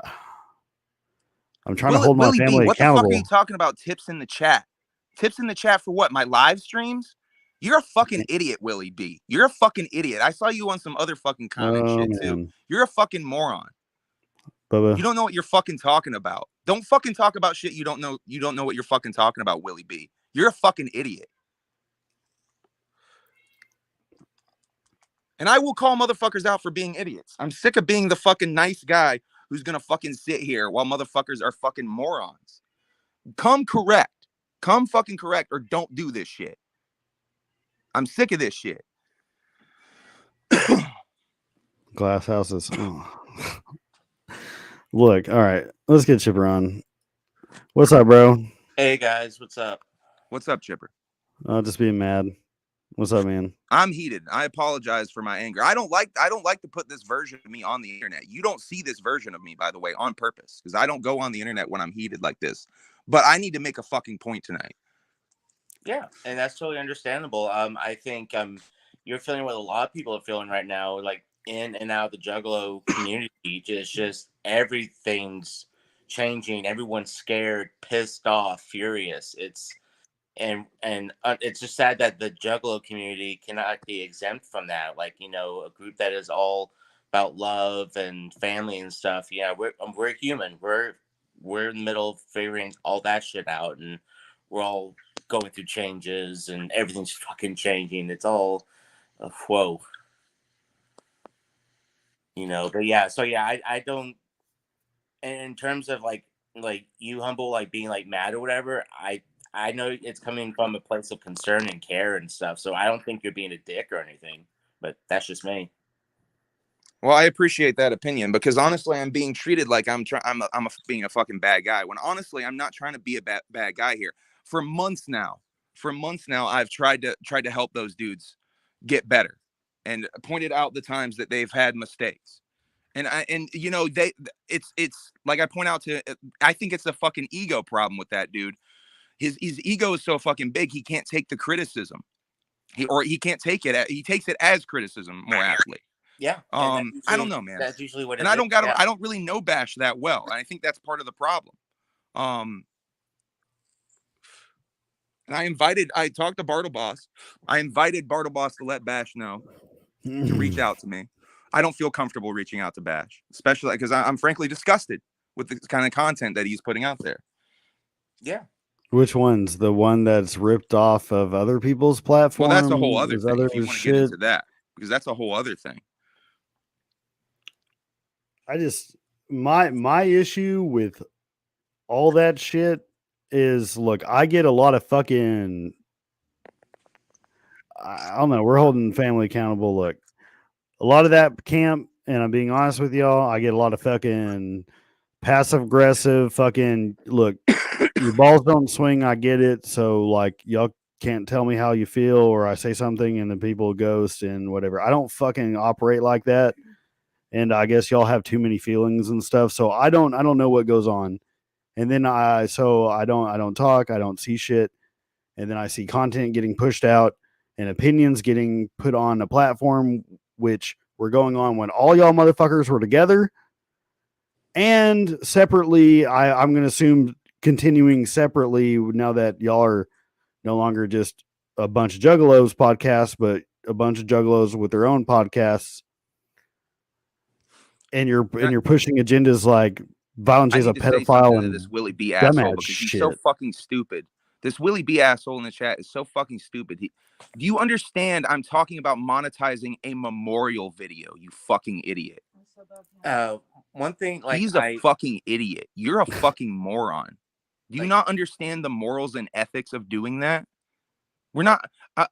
I'm trying to hold my family what accountable. The fuck are you talking about? Tips in the chat? Tips in the chat for what? My live streams? You're a fucking idiot, Willie B. You're a fucking idiot. I saw you on some other fucking comment shit too. You're a fucking moron. Bubba. You don't know what you're fucking talking about. Don't fucking talk about shit you don't know. You don't know what you're fucking talking about, Willie B. You're a fucking idiot. And I will call motherfuckers out for being idiots. I'm sick of being the fucking nice guy who's gonna fucking sit here while motherfuckers are fucking morons. Come correct. Come fucking correct, or don't do this shit. I'm sick of this shit. Glass houses. Oh. Look, all right, let's get Chipper on. What's up, bro? Hey guys, what's up? What's up, Chipper? Just being mad. What's up, man? I'm heated. I apologize for my anger. I don't like to put this version of me on the internet. You don't see this version of me, by the way, on purpose, because I don't go on the internet when I'm heated like this. But I need to make a fucking point tonight. Yeah, and that's totally understandable. I think you're feeling what a lot of people are feeling right now, like in and out of the Juggalo community. Just everything's changing. Everyone's scared, pissed off, furious. It's just sad that the Juggalo community cannot be exempt from that. Like, a group that is all about love and family and stuff. Yeah, we're human. We're in the middle of figuring all that shit out, and we're all going through changes, and everything's fucking changing. It's all whoa, But yeah, so yeah, I don't. And in terms of like you humble, like being like mad or whatever, I know it's coming from a place of concern and care and stuff. So I don't think you're being a dick or anything, but that's just me. Well, I appreciate that opinion, because honestly, I'm being treated like I'm being a fucking bad guy, when honestly, I'm not trying to be a bad guy here. For months now, I've tried to help those dudes get better, and pointed out the times that they've had mistakes. And it's like I point out to, I think it's a fucking ego problem with that dude. His ego is so fucking big, he can't take the criticism. He can't take it. He takes it as criticism, more aptly. Yeah. I don't know, man. That's usually what it and is. I don't really know Bash that well. And I think that's part of the problem. And I talked to Bartle Boss. I invited Bartle Boss to let Bash know to reach out to me. I don't feel comfortable reaching out to Bash, especially because I'm frankly disgusted with the kind of content that he's putting out there. Yeah. Which one's the one that's ripped off of other people's platforms? Well, that's a whole other thing. If you want to get into that, because that's a whole other thing. I just my issue with all that shit is, look, I get a lot of fucking, I don't know, we're holding family accountable. Look, a lot of that camp, and I'm being honest with y'all, I get a lot of fucking passive aggressive fucking, look, your balls don't swing, I get it. So like y'all can't tell me how you feel, or I say something and then people ghost and whatever. I don't fucking operate like that. And I guess y'all have too many feelings and stuff. So I don't know what goes on. And then I don't talk, I don't see shit. And then I see content getting pushed out and opinions getting put on a platform which were going on when all y'all motherfuckers were together. And separately, I'm going to assume continuing separately now that y'all are no longer just a bunch of juggalos podcasts, but a bunch of juggalos with their own podcasts. And you're pushing agendas like violence is a pedophile and this Willie B asshole, because shit. he's so fucking stupid. This Willie B asshole in the chat is so fucking stupid. Do you understand? I'm talking about monetizing a memorial video, you fucking idiot. One thing, like, he's a fucking idiot. You're a fucking moron. Do you not understand the morals and ethics of doing that? We're not.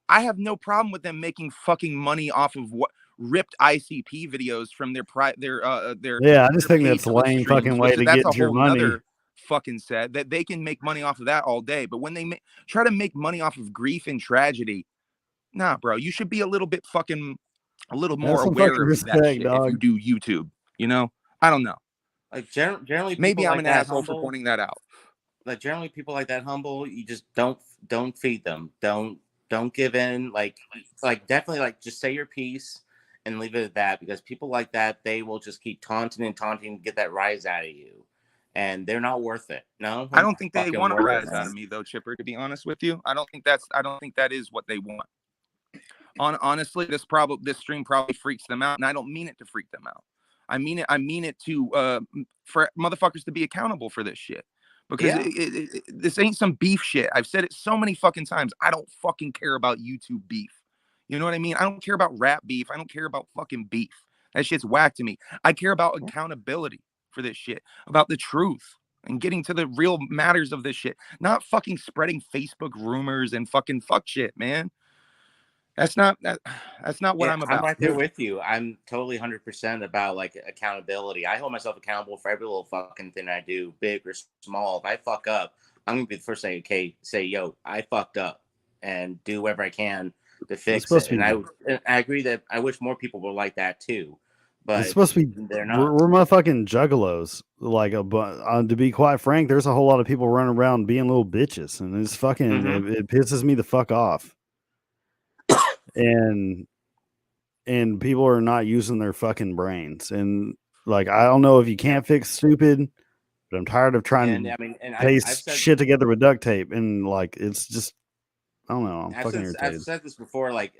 I have no problem with them making fucking money off of what ripped ICP videos from their. Yeah, I just think that's a lame fucking way to get your money. Fucking set that they can make money off of that all day, but when they try to make money off of grief and tragedy, nah, bro, you should be a little more aware of that shit, dog. If you do YouTube, I don't know. Like generally, maybe I'm like an asshole for pointing that out. Like generally, people like that humble, you just don't feed them. Don't give in. Like definitely, like, just say your piece and leave it at that, because people like that, they will just keep taunting and get that rise out of you. And they're not worth it. No, I don't think they want to rise out of me, though, Chipper. To be honest with you, I don't think that is what they want. Honestly, this stream probably freaks them out, and I don't mean it to freak them out. I mean it to for motherfuckers to be accountable for this shit, because this ain't some beef shit. I've said it so many fucking times. I don't fucking care about YouTube beef. You know what I mean? I don't care about rap beef. I don't care about fucking beef. That shit's whack to me. I care about accountability for this shit, about the truth and getting to the real matters of this shit, not fucking spreading Facebook rumors and fucking fuck shit, man. That's not what I'm I'm about. right there with you. I'm totally 100% about like accountability. I hold myself accountable for every little fucking thing I do, big or small. If I fuck up, I'm gonna be the first to say, okay, say, yo, I fucked up, and do whatever I can to It's fix supposed it. to And be. I agree that I wish more people were like that too, It's but supposed to be. they're We're, not. we're motherfucking juggalos. Like to be quite frank, there's a whole lot of people running around being little bitches, and it's fucking. Mm-hmm. It pisses me the fuck off. And people are not using their fucking brains. And like, I don't know if you can't fix stupid, but I'm tired of trying And to I mean, and I've paste said shit together with duct tape, and like, it's just, I don't know. I'm fucking I've irritated. said this before, like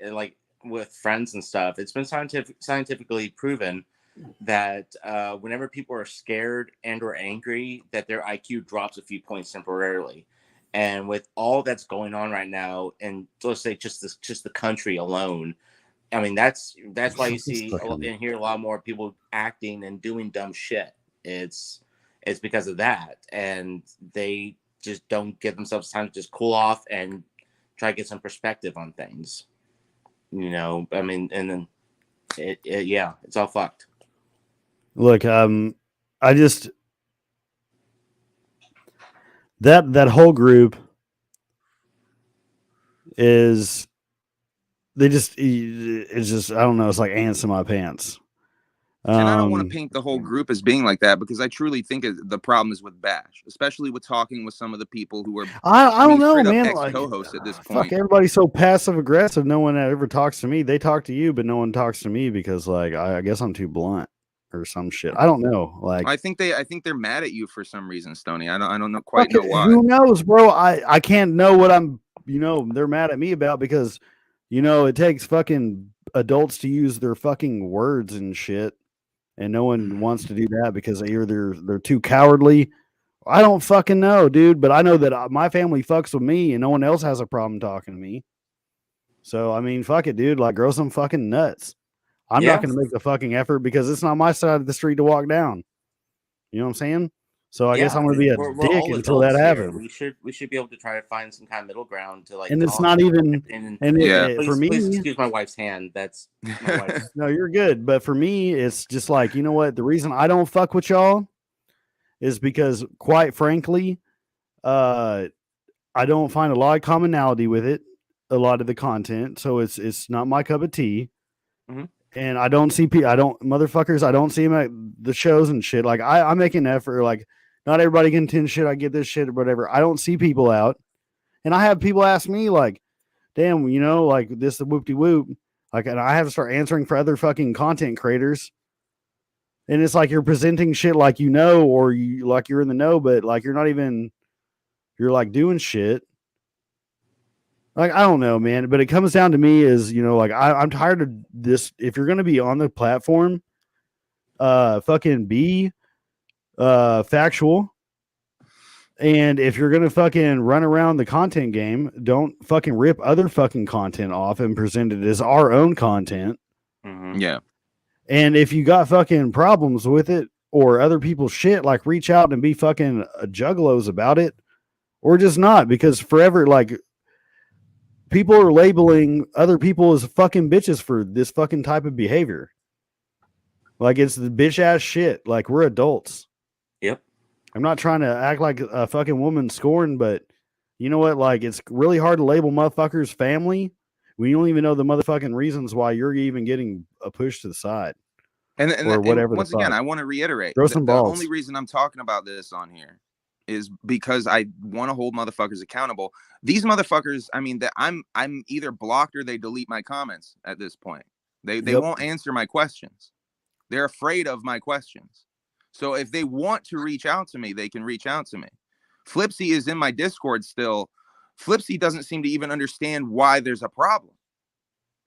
with friends and stuff. It's been scientifically proven that whenever people are scared and or angry, that their IQ drops a few points temporarily. And with all that's going on right now, and let's say just the country alone, I mean that's why you It's see fucking, and hear a lot more people acting and doing dumb shit. It's because of that, and they just don't give themselves time to just cool off and try to get some perspective on things. I mean, and then yeah, it's all fucked. look, I just, that whole group is, it's just, I don't know. It's like ants in my pants. And I don't want to paint the whole group as being like that, because I truly think the problem is with Bash, especially with talking with some of the people who are, I don't know, straight up man. Like, ex-co-hosts at this fuck, point. everybody's so passive aggressive. No one ever talks to me. They talk to you, but no one talks to me because, like, I guess I'm too blunt or some shit. I don't know. Like, I think they're mad at you for some reason, Stoney. I don't know, fuck quite know it, why. who knows, bro? I can't know what I'm. They're mad at me about because, it takes fucking adults to use their fucking words and shit, and no one wants to do that because either they're too cowardly. I don't fucking know, dude, but I know that my family fucks with me and no one else has a problem talking to me. So, I mean, fuck it, dude. Like, grow some fucking nuts. I'm not Yeah, going to make the fucking effort because it's not my side of the street to walk down. You know what I'm saying? So, I guess yeah. I'm going to And be a we're dick all until that adults here. happens. We should be able to try to find some kind of middle ground to like And it's talk. not even, and Yeah. for Please me, excuse my wife's hand. That's my wife. no, you're good. But for me, it's just like, you know what? The reason I don't fuck with y'all is because, quite frankly, uh, I don't find a lot of commonality with it, a lot of the content. So it's not my cup of tea. Mhm. And I don't see I don't motherfuckers. I don't see them at the shows and shit. Like, I make an effort. Like, not everybody can attend shit. I get this shit or whatever. I don't see people out, and I have people ask me like, "Damn, like this the whoop de whoop." Like, and I have to start answering for other fucking content creators. And it's like you're presenting shit like or you like you're in the know, but like you're not even. You're like doing shit. Like, I don't know, man, but it comes down to me is, like, I'm tired of this. If you're going to be on the platform, fucking be factual. And if you're going to fucking run around the content game, don't fucking rip other fucking content off and present it as our own content. Mm-hmm. Yeah. And if you got fucking problems with it or other people's shit, like, reach out and be fucking juggalos about it, or just not, because forever, like, people are labeling other people as fucking bitches for this fucking type of behavior. Like, it's the bitch ass shit. Like, we're adults. Yep. I'm not trying to act like a fucking woman scorn, but you know what? Like, it's really hard to label motherfuckers family when you don't even know the motherfucking reasons why you're even getting a push to the side or And whatever the once again, fuck. I want to reiterate Grow some the only balls. reason I'm talking about this on here is because I want to hold motherfuckers accountable. These motherfuckers, I mean, that I'm either blocked or they delete my comments at this point. They Yep. won't answer my questions. They're afraid of my questions. So if they want to reach out to me, they can reach out to me. Flipsy is in my Discord still. Flipsy doesn't seem to even understand why there's a problem.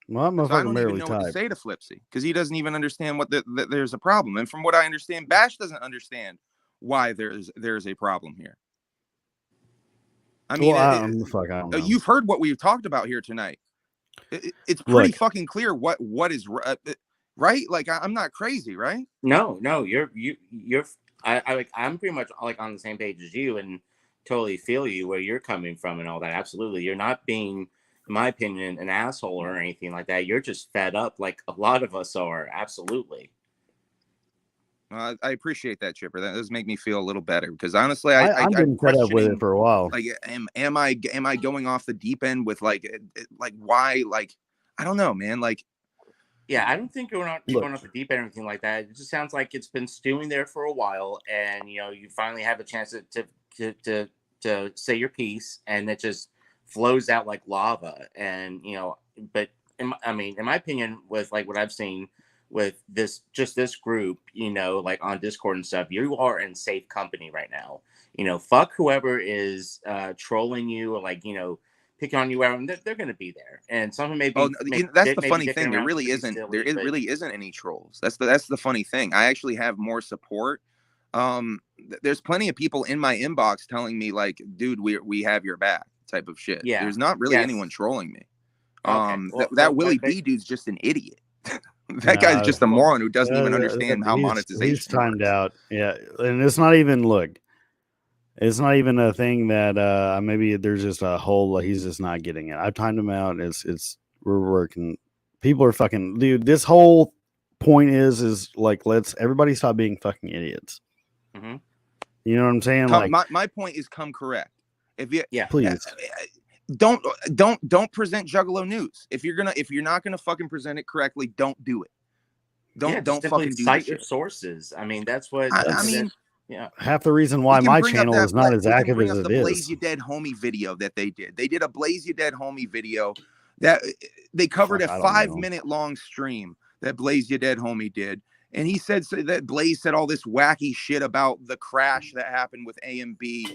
Well, that So I motherfucker don't even barely know what to typed. say to Flipsy because he doesn't even understand what there's a problem. And from what I understand, Bash doesn't understand why there's a problem here. I mean, Well, fuck, I don't know. you've heard what we've talked about here tonight. It's pretty Look, fucking clear what is right. Like, I'm not crazy, right? No, you're I'm pretty much like on the same page as you and totally feel you where you're coming from and all that. Absolutely, you're not being in my opinion, an asshole or anything like that. You're just fed up, like a lot of us are. Absolutely. I appreciate that, Chipper. That does make me feel a little better because honestly, I'm I'm getting fed up with it questioning, for a while. like, am I going off the deep end with like why, like, I don't know, man. Like, Yeah, I don't think you're not Look. going off the deep end or anything like that. It just sounds like it's been stewing there for a while, and you finally have a chance to say your piece, and it just flows out like lava. And but I mean, in my opinion, with like what I've seen with this group, like on Discord and stuff, you are in safe company right now. Fuck whoever is trolling you, or like picking on you out, and they're going to be there. And some may be, that's the maybe funny dicking thing. There around really to be isn't. silly, It but really isn't any trolls. That's the funny thing. I actually have more support. There's plenty of people in my inbox telling me like, dude, we have your back type of shit. yeah, There's not really anyone trolling me. okay. Well, That Willie B dude's just an idiot. That guy's No, just a moron who doesn't even understand how he's monetization timed works. out. Yeah, and it's not even it's not even a thing that maybe there's just a hole. He's just not getting it. I've timed him out. We're working. People are fucking, dude. This whole point is like, let's everybody stop being fucking idiots. Mm-hmm. You know what I'm saying? Like, my point is come correct. If you please don't present Juggalo news. If you're not gonna fucking present it correctly, don't do it. Don't simply fucking do cite this your shit. sources. I mean, that's what I mean, yeah. half the reason why my channel is not as we can active bring as up it the Blaze is. You Dead homie video that they did. They did a Blaze You Dead homie video that they covered a 5-minute long stream that Blaze You Dead homie did. And he said that Blaze said all this wacky shit about the crash that happened with AMB.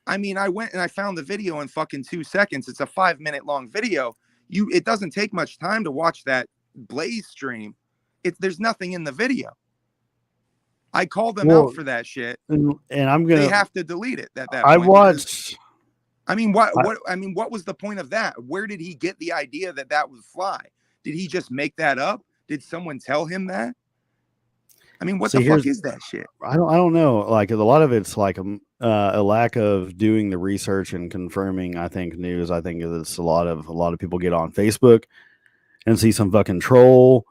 I mean, I went and I found the video in fucking 2 seconds. It's a 5-minute long video. It doesn't take much time to watch that Blaze stream. There's nothing in the video. I called them out for that shit, and I'm gonna. They have to delete it at that point. I watched. I mean, what was the point of that? Where did he get the idea that would fly? Did he just make that up? Did someone tell him that? I mean, what the fuck is that shit? I don't know. Like, a lot of it's like a lack of doing the research and confirming. I think news. I think it's a lot of people get on Facebook and see some fucking troll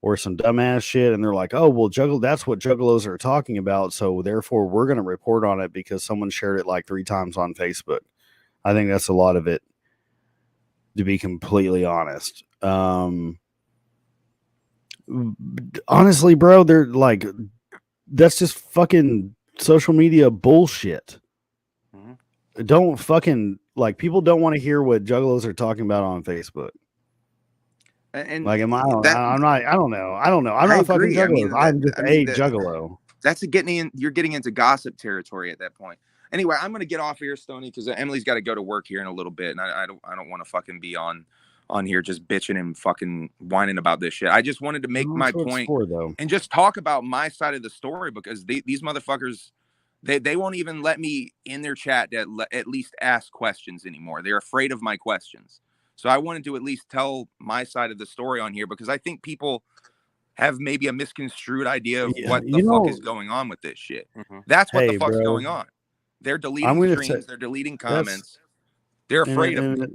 or some dumbass shit, and they're like, "Oh, well, that's what juggalos are talking about, so therefore we're going to report on it because someone shared it like 3 times on Facebook." I think that's a lot of it, to be completely honest. Honestly, bro, they're like, that's just fucking social media bullshit. Mm-hmm. Don't fucking, like, people don't want to hear what juggalos are talking about on Facebook. And like, I don't know. I'm not fucking juggalo. I mean, I'm just a juggalo. You're getting into gossip territory at that point. Anyway, I'm gonna get off here, Stoney, because Emily's got to go to work here in a little bit, and I don't want to fucking be on here just bitching and fucking whining about this shit. I just wanted to make my point and just talk about my side of the story, because these motherfuckers, they won't even let me in their chat to at least ask questions anymore. They're afraid of my questions. So I wanted to at least tell my side of the story on here, because I think people have maybe a misconstrued idea of what the fuck is going on with this shit. Mm-hmm. That's what the fuck's going on. They're deleting streams. They're deleting comments. They're afraid of me.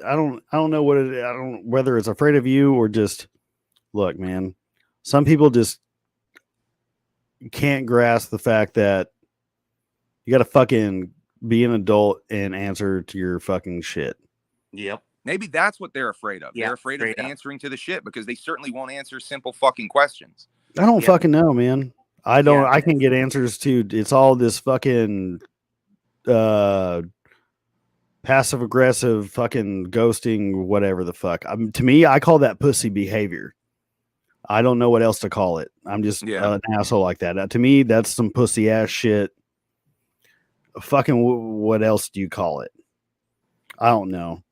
I don't know what it. I don't, whether it's afraid of you or just, look, man. Some people just can't grasp the fact that you got to fucking be an adult and answer to your fucking shit. Yep. Maybe that's what they're afraid of. They're afraid of answering to the shit, because they certainly won't answer simple fucking questions. I don't fucking know, man. I don't. I can get answers to. It's all this fucking passive aggressive fucking ghosting, whatever the fuck. To me, I call that pussy behavior. I don't know what else to call it. I'm just an asshole like that. To me, that's some pussy ass shit. Fucking what else do you call it? I don't know.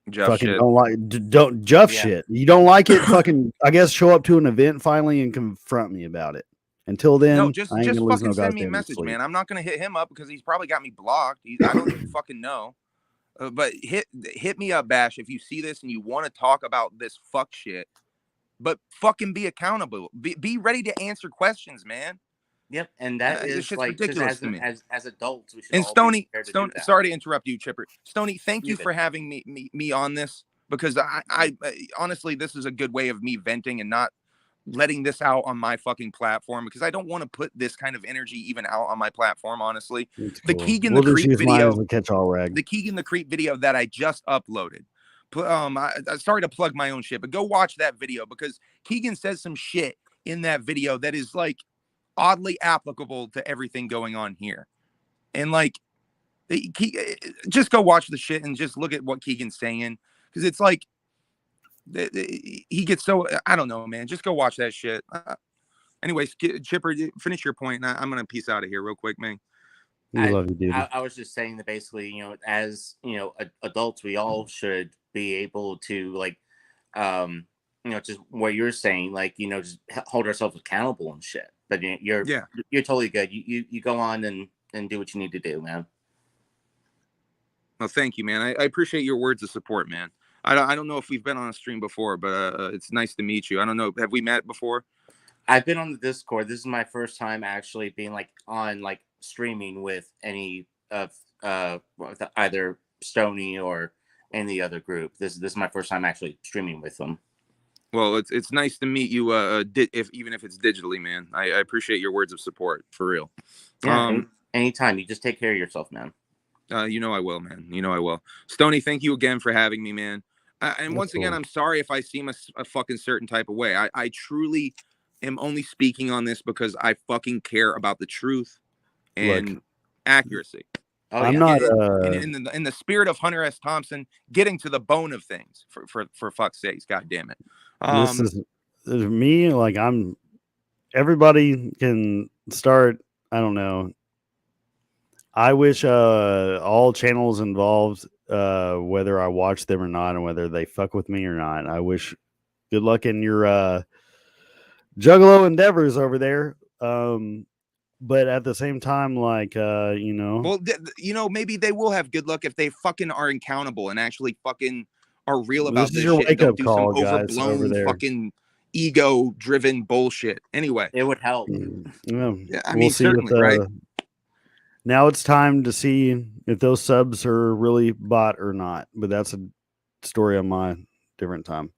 Jeff fucking shit. Shit. You don't like it? Fucking, I guess, show up to an event finally and confront me about it. Until then, no, just fucking send me a message, man. I'm not gonna hit him up because he's probably got me blocked. I don't even fucking know. But hit me up, Bash, if you see this and you want to talk about this fuck shit. But fucking be accountable. Be ready to answer questions, man. Yep, and that This is shit's like just ridiculous to me. as adults, we should And all be Stony, prepared to do that. sorry to interrupt you, Chipper. Stony, thank you You're for good. having me on this, because I honestly, this is a good way of me venting and not letting this out on my fucking platform, because I don't want to put this kind of energy even out on my platform. Honestly, It's the cool. Keegan We'll the just Creep use mine as video, a catch-all rag. the Keegan the Creep video that I just uploaded. I sorry to plug my own shit, but go watch that video, because Keegan says some shit in that video that is like oddly applicable to everything going on here. And like, just go watch the shit and just look at what Keegan's saying, because it's like he gets so, I don't know, man. Just go watch that shit. Anyways, Chipper, finish your point. And I'm gonna peace out of here real quick, man. We love you, dude. I was just saying that basically, as adults, we all should be able to like, just what you're saying, like, just hold ourselves accountable and shit. But you're totally good. You go on and do what you need to do, man. Well, thank you, man. I appreciate your words of support, man. I don't know if we've been on a stream before, but it's nice to meet you. I don't know. Have we met before? I've been on the Discord. This is my first time actually being like on like streaming with any of either Stony or any other group. This is my first time actually streaming with them. Well, it's nice to meet you. Even if it's digitally, man. I appreciate your words of support, for real. Yeah. Anytime. You just take care of yourself, man. You know I will, man. You know I will. Stony, thank you again for having me, man. And once again, I'm sorry if I seem a fucking certain type of way. I truly am only speaking on this because I fucking care about the truth and accuracy. Oh, I'm not in the spirit of Hunter S. Thompson, getting to the bone of things, for fuck's sakes. God damn it. This is me. Like, everybody can start. I don't know. I wish all channels involved, whether I watch them or not, and whether they fuck with me or not, I wish good luck in your Juggalo endeavors over there. But at the same time, like, well, maybe they will have good luck if they fucking are accountable and actually fucking are real about this shit. And don't do some overblown fucking ego-driven bullshit. Anyway, it would help. Yeah, I mean, certainly, right? Now it's time to see if those subs are really bought or not, but that's a story on my different time.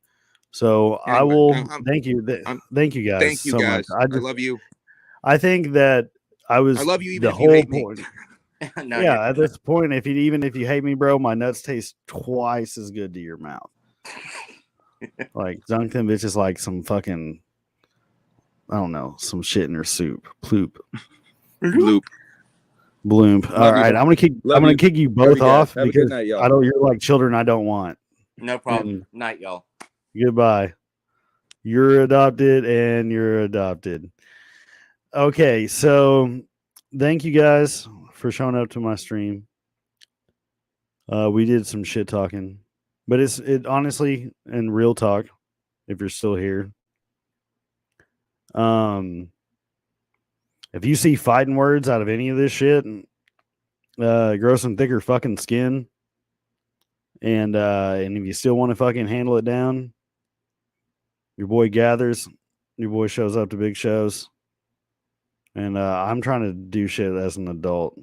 So anyway, I will thank you guys. Thank you, so guys. Much. I love you. I think that I love you even the if you hate point. Me. No, yeah, at this point, if you hate me, bro, my nuts taste twice as good to your mouth. Like, dunk them bitches like some fucking, I don't know, some shit in her soup. Ploop. Bloom. All right, I'm gonna kick you both off because night, you're like children I don't want. No problem. Night, y'all. Goodbye. You're adopted and you're adopted. Okay, so thank you guys for showing up to my stream. We did some shit talking, but it honestly and real talk. If you're still here, if you see fighting words out of any of this shit, grow some thicker fucking skin. And if you still want to fucking handle it down, your boy gathers, your boy shows up to big shows. And I'm trying to do shit as an adult.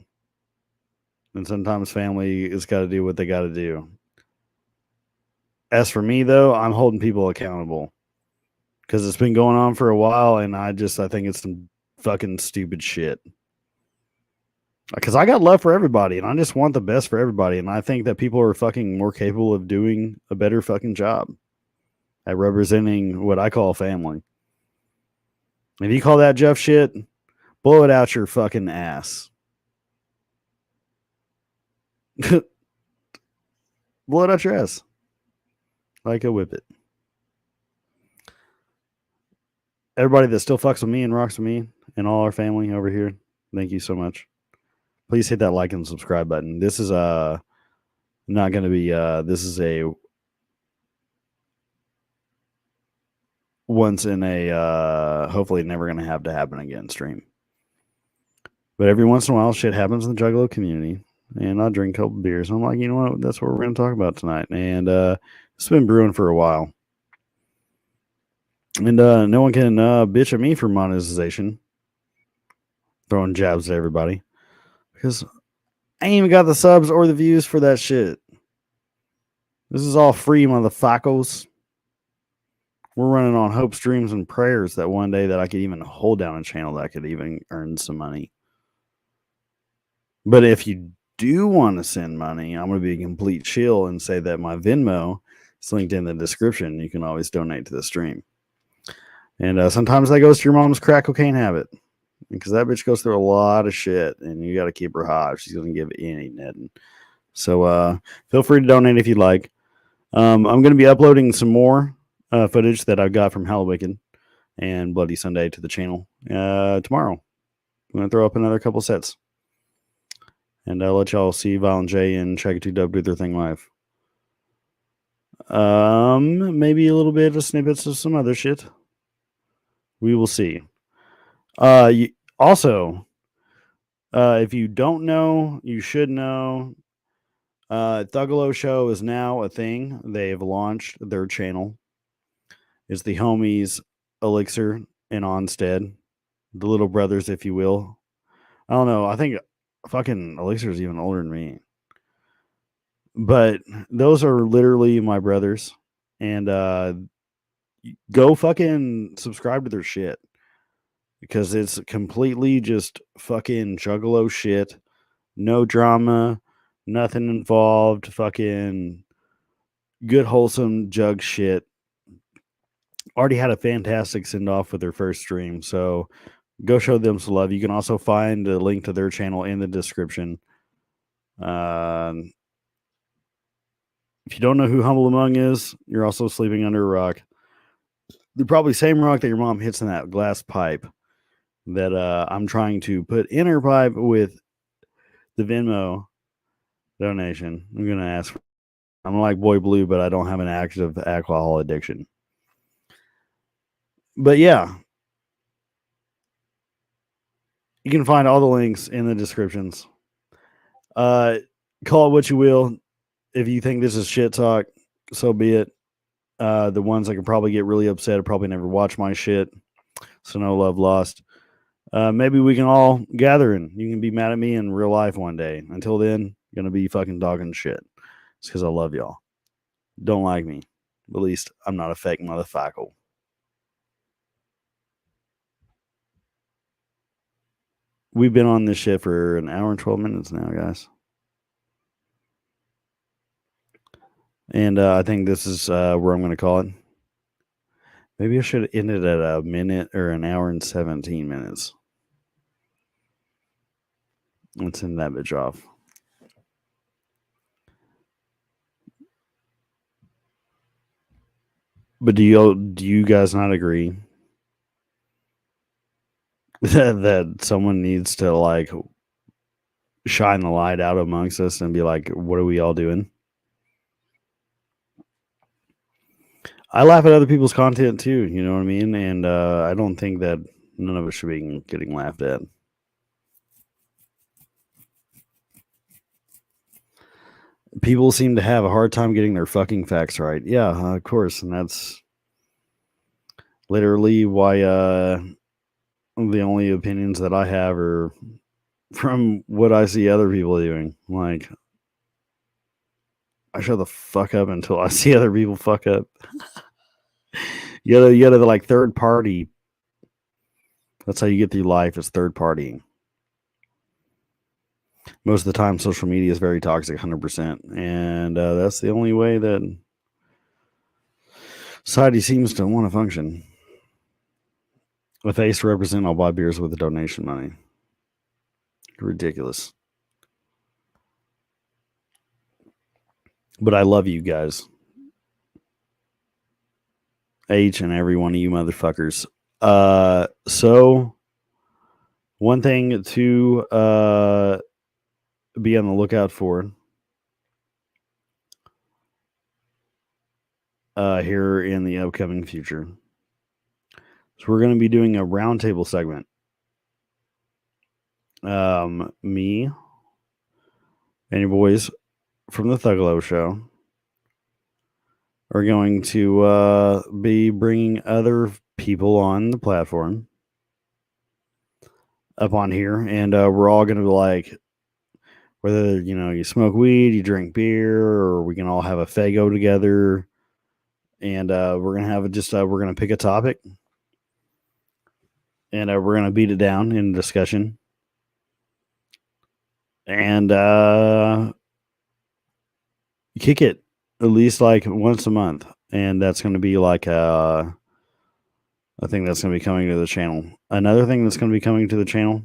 And sometimes family has got to do what they got to do. As for me, though, I'm holding people accountable. Because it's been going on for a while, and I think it's some fucking stupid shit. Because I got love for everybody, and I just want the best for everybody. And I think that people are fucking more capable of doing a better fucking job at representing what I call family. If you call that Jeff shit, blow it out your fucking ass. Blow it out your ass. Like a whippet. Everybody that still fucks with me and rocks with me and all our family over here, thank you so much. Please hit that like and subscribe button. This is not going to be this is a once in a hopefully never going to have to happen again stream. But every once in a while shit happens in the Juggalo community, and I drink a couple beers. I'm like, you know what? That's what we're going to talk about tonight. And it's been brewing for a while. And no one can bitch at me for monetization. throwing jabs at everybody because I ain't even got the subs or the views for that shit. This is all free, motherfuckers. We're running on hopes, dreams, and prayers that one day that I could even hold down a channel that I could even earn some money. But if you do want to send money, I'm going to be a complete chill and say that my Venmo is linked in the description. You can always donate to the stream. And sometimes that goes to your mom's crack cocaine habit because that bitch goes through a lot of shit and you got to keep her hot. She's going to give any netting. So feel free to donate if you'd like. I'm going to be uploading some more footage that I got from Halloween and Bloody Sunday to the channel tomorrow. I'm going to throw up another couple sets. And I'll let y'all see Violent J and Chaggy2Dub do their thing live. Maybe a little bit of snippets of some other shit. We will see. Also, if you don't know, you should know. Thuggalo Show is now a thing. They've launched their channel. It's the homies Elixir and Onstead, the little brothers, if you will. I don't know. I think fucking Elixir is even older than me. But those are literally my brothers. And go fucking subscribe to their shit. Because it's completely just fucking juggalo shit. No drama. Nothing involved. Fucking good, wholesome jug shit. Already had a fantastic send off with their first stream. So go show them some love. You can also find a link to their channel in the description. If you don't know who Humble Among is, you're also sleeping under a rock. The probably same rock that your mom hits in that glass pipe that I'm trying to put in her pipe with the Venmo donation. I'm going to ask for, I'm like Boy Blue, but I don't have an active alcohol addiction. But yeah, you can find all the links in the descriptions. Call it what you will. If you think this is shit talk, so be it. The ones that can probably get really upset probably never watch my shit. So no love lost. Maybe we can all gather and you can be mad at me in real life one day. Until then, gonna be fucking dogging shit. It's because I love y'all. Don't like me. At least I'm not a fake motherfucker. We've been on this shit for an hour and 12 minutes now, guys. And I think this is where I'm going to call it. Maybe I should end it at a minute or an hour and 17 minutes. Let's end that bitch off. But do you guys not agree that someone needs to like shine the light out amongst us and be like, what are we all doing? I laugh at other people's content too, you know what I mean? And I don't think that none of us should be getting laughed at. People seem to have a hard time getting their fucking facts right. Yeah, of course. And that's literally why the only opinions that I have are from what I see other people doing. Like, I shut the fuck up until I see other people fuck up. you gotta like third party. That's how you get through life, is third partying. Most of the time, social media is very toxic, 100%. And that's the only way that society seems to want to function. A face to represent, I'll buy beers with the donation money. Ridiculous. But I love you guys. Each and every one of you motherfuckers. So one thing to be on the lookout for here in the upcoming future. So we're going to be doing a roundtable segment. Me and your boys from the Thuggalo Show are going to be bringing other people on the platform up on here, and we're all going to be like, whether you smoke weed, you drink beer, or we can all have a Fago together, and we're gonna have we're gonna pick a topic, and we're gonna beat it down in discussion, and kick it at least like once a month, and that's gonna be like I think that's gonna be coming to the channel. Another thing that's gonna be coming to the channel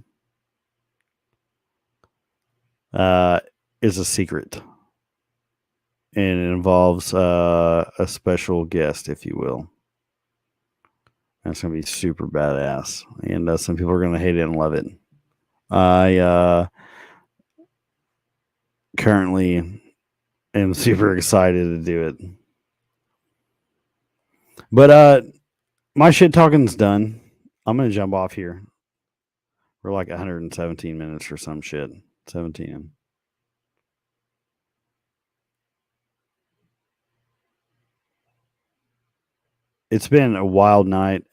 is a secret. And it involves a special guest, if you will. That's going to be super badass. And some people are going to hate it and love it. I currently am super excited to do it. But my shit talking's done. I'm going to jump off here. We're like 117 minutes or some shit. 17. It's been a wild night.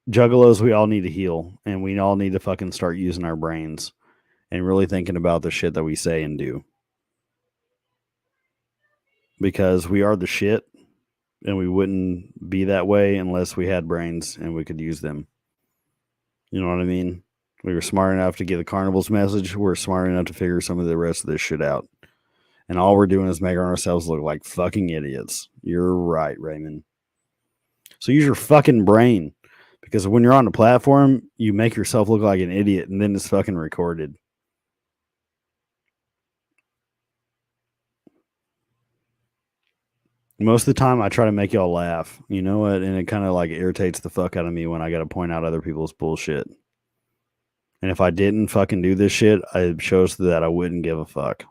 Juggalos, we all need to heal, and we all need to fucking start using our brains and really thinking about the shit that we say and do. Because we are the shit, and we wouldn't be that way unless we had brains and we could use them. You know what I mean? We were smart enough to get the carnival's message. We're smart enough to figure some of the rest of this shit out. And all we're doing is making ourselves look like fucking idiots. You're right, Raymond. So use your fucking brain. Because when you're on the platform, you make yourself look like an idiot, and then it's fucking recorded. Most of the time, I try to make y'all laugh. You know what? And it kind of like irritates the fuck out of me when I got to point out other people's bullshit. And if I didn't fucking do this shit, it shows that I wouldn't give a fuck.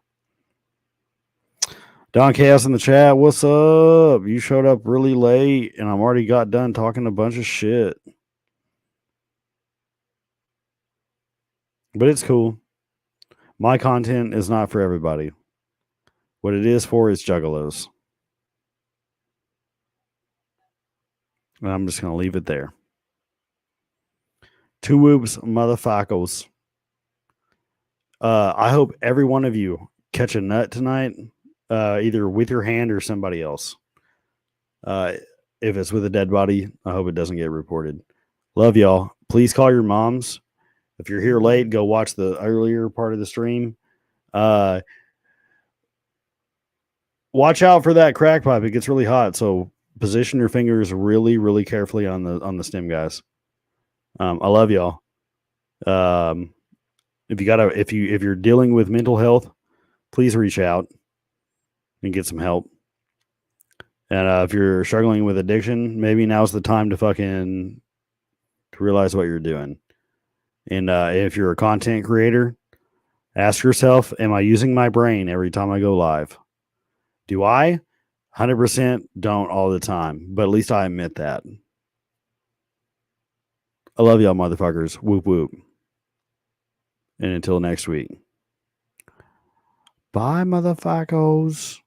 Don Chaos in the chat, what's up? You showed up really late, and I'm already got done talking a bunch of shit. But it's cool. My content is not for everybody. What it is for is juggalos. And I'm just going to leave it there. Two whoops, motherfuckers. I hope every one of you catch a nut tonight, either with your hand or somebody else. If it's with a dead body, I hope it doesn't get reported. Love y'all. Please call your moms. If you're here late, go watch the earlier part of the stream. Watch out for that crack pipe. It gets really hot, so position your fingers really, really carefully on the stem, guys. I love y'all. If you're dealing with mental health, please reach out and get some help. And if you're struggling with addiction, maybe now's the time to realize what you're doing. And if you're a content creator, ask yourself, am I using my brain every time I go live? Do I? 100% don't all the time, but at least I admit that. I love y'all, motherfuckers. Whoop, whoop. And until next week. Bye, motherfuckers.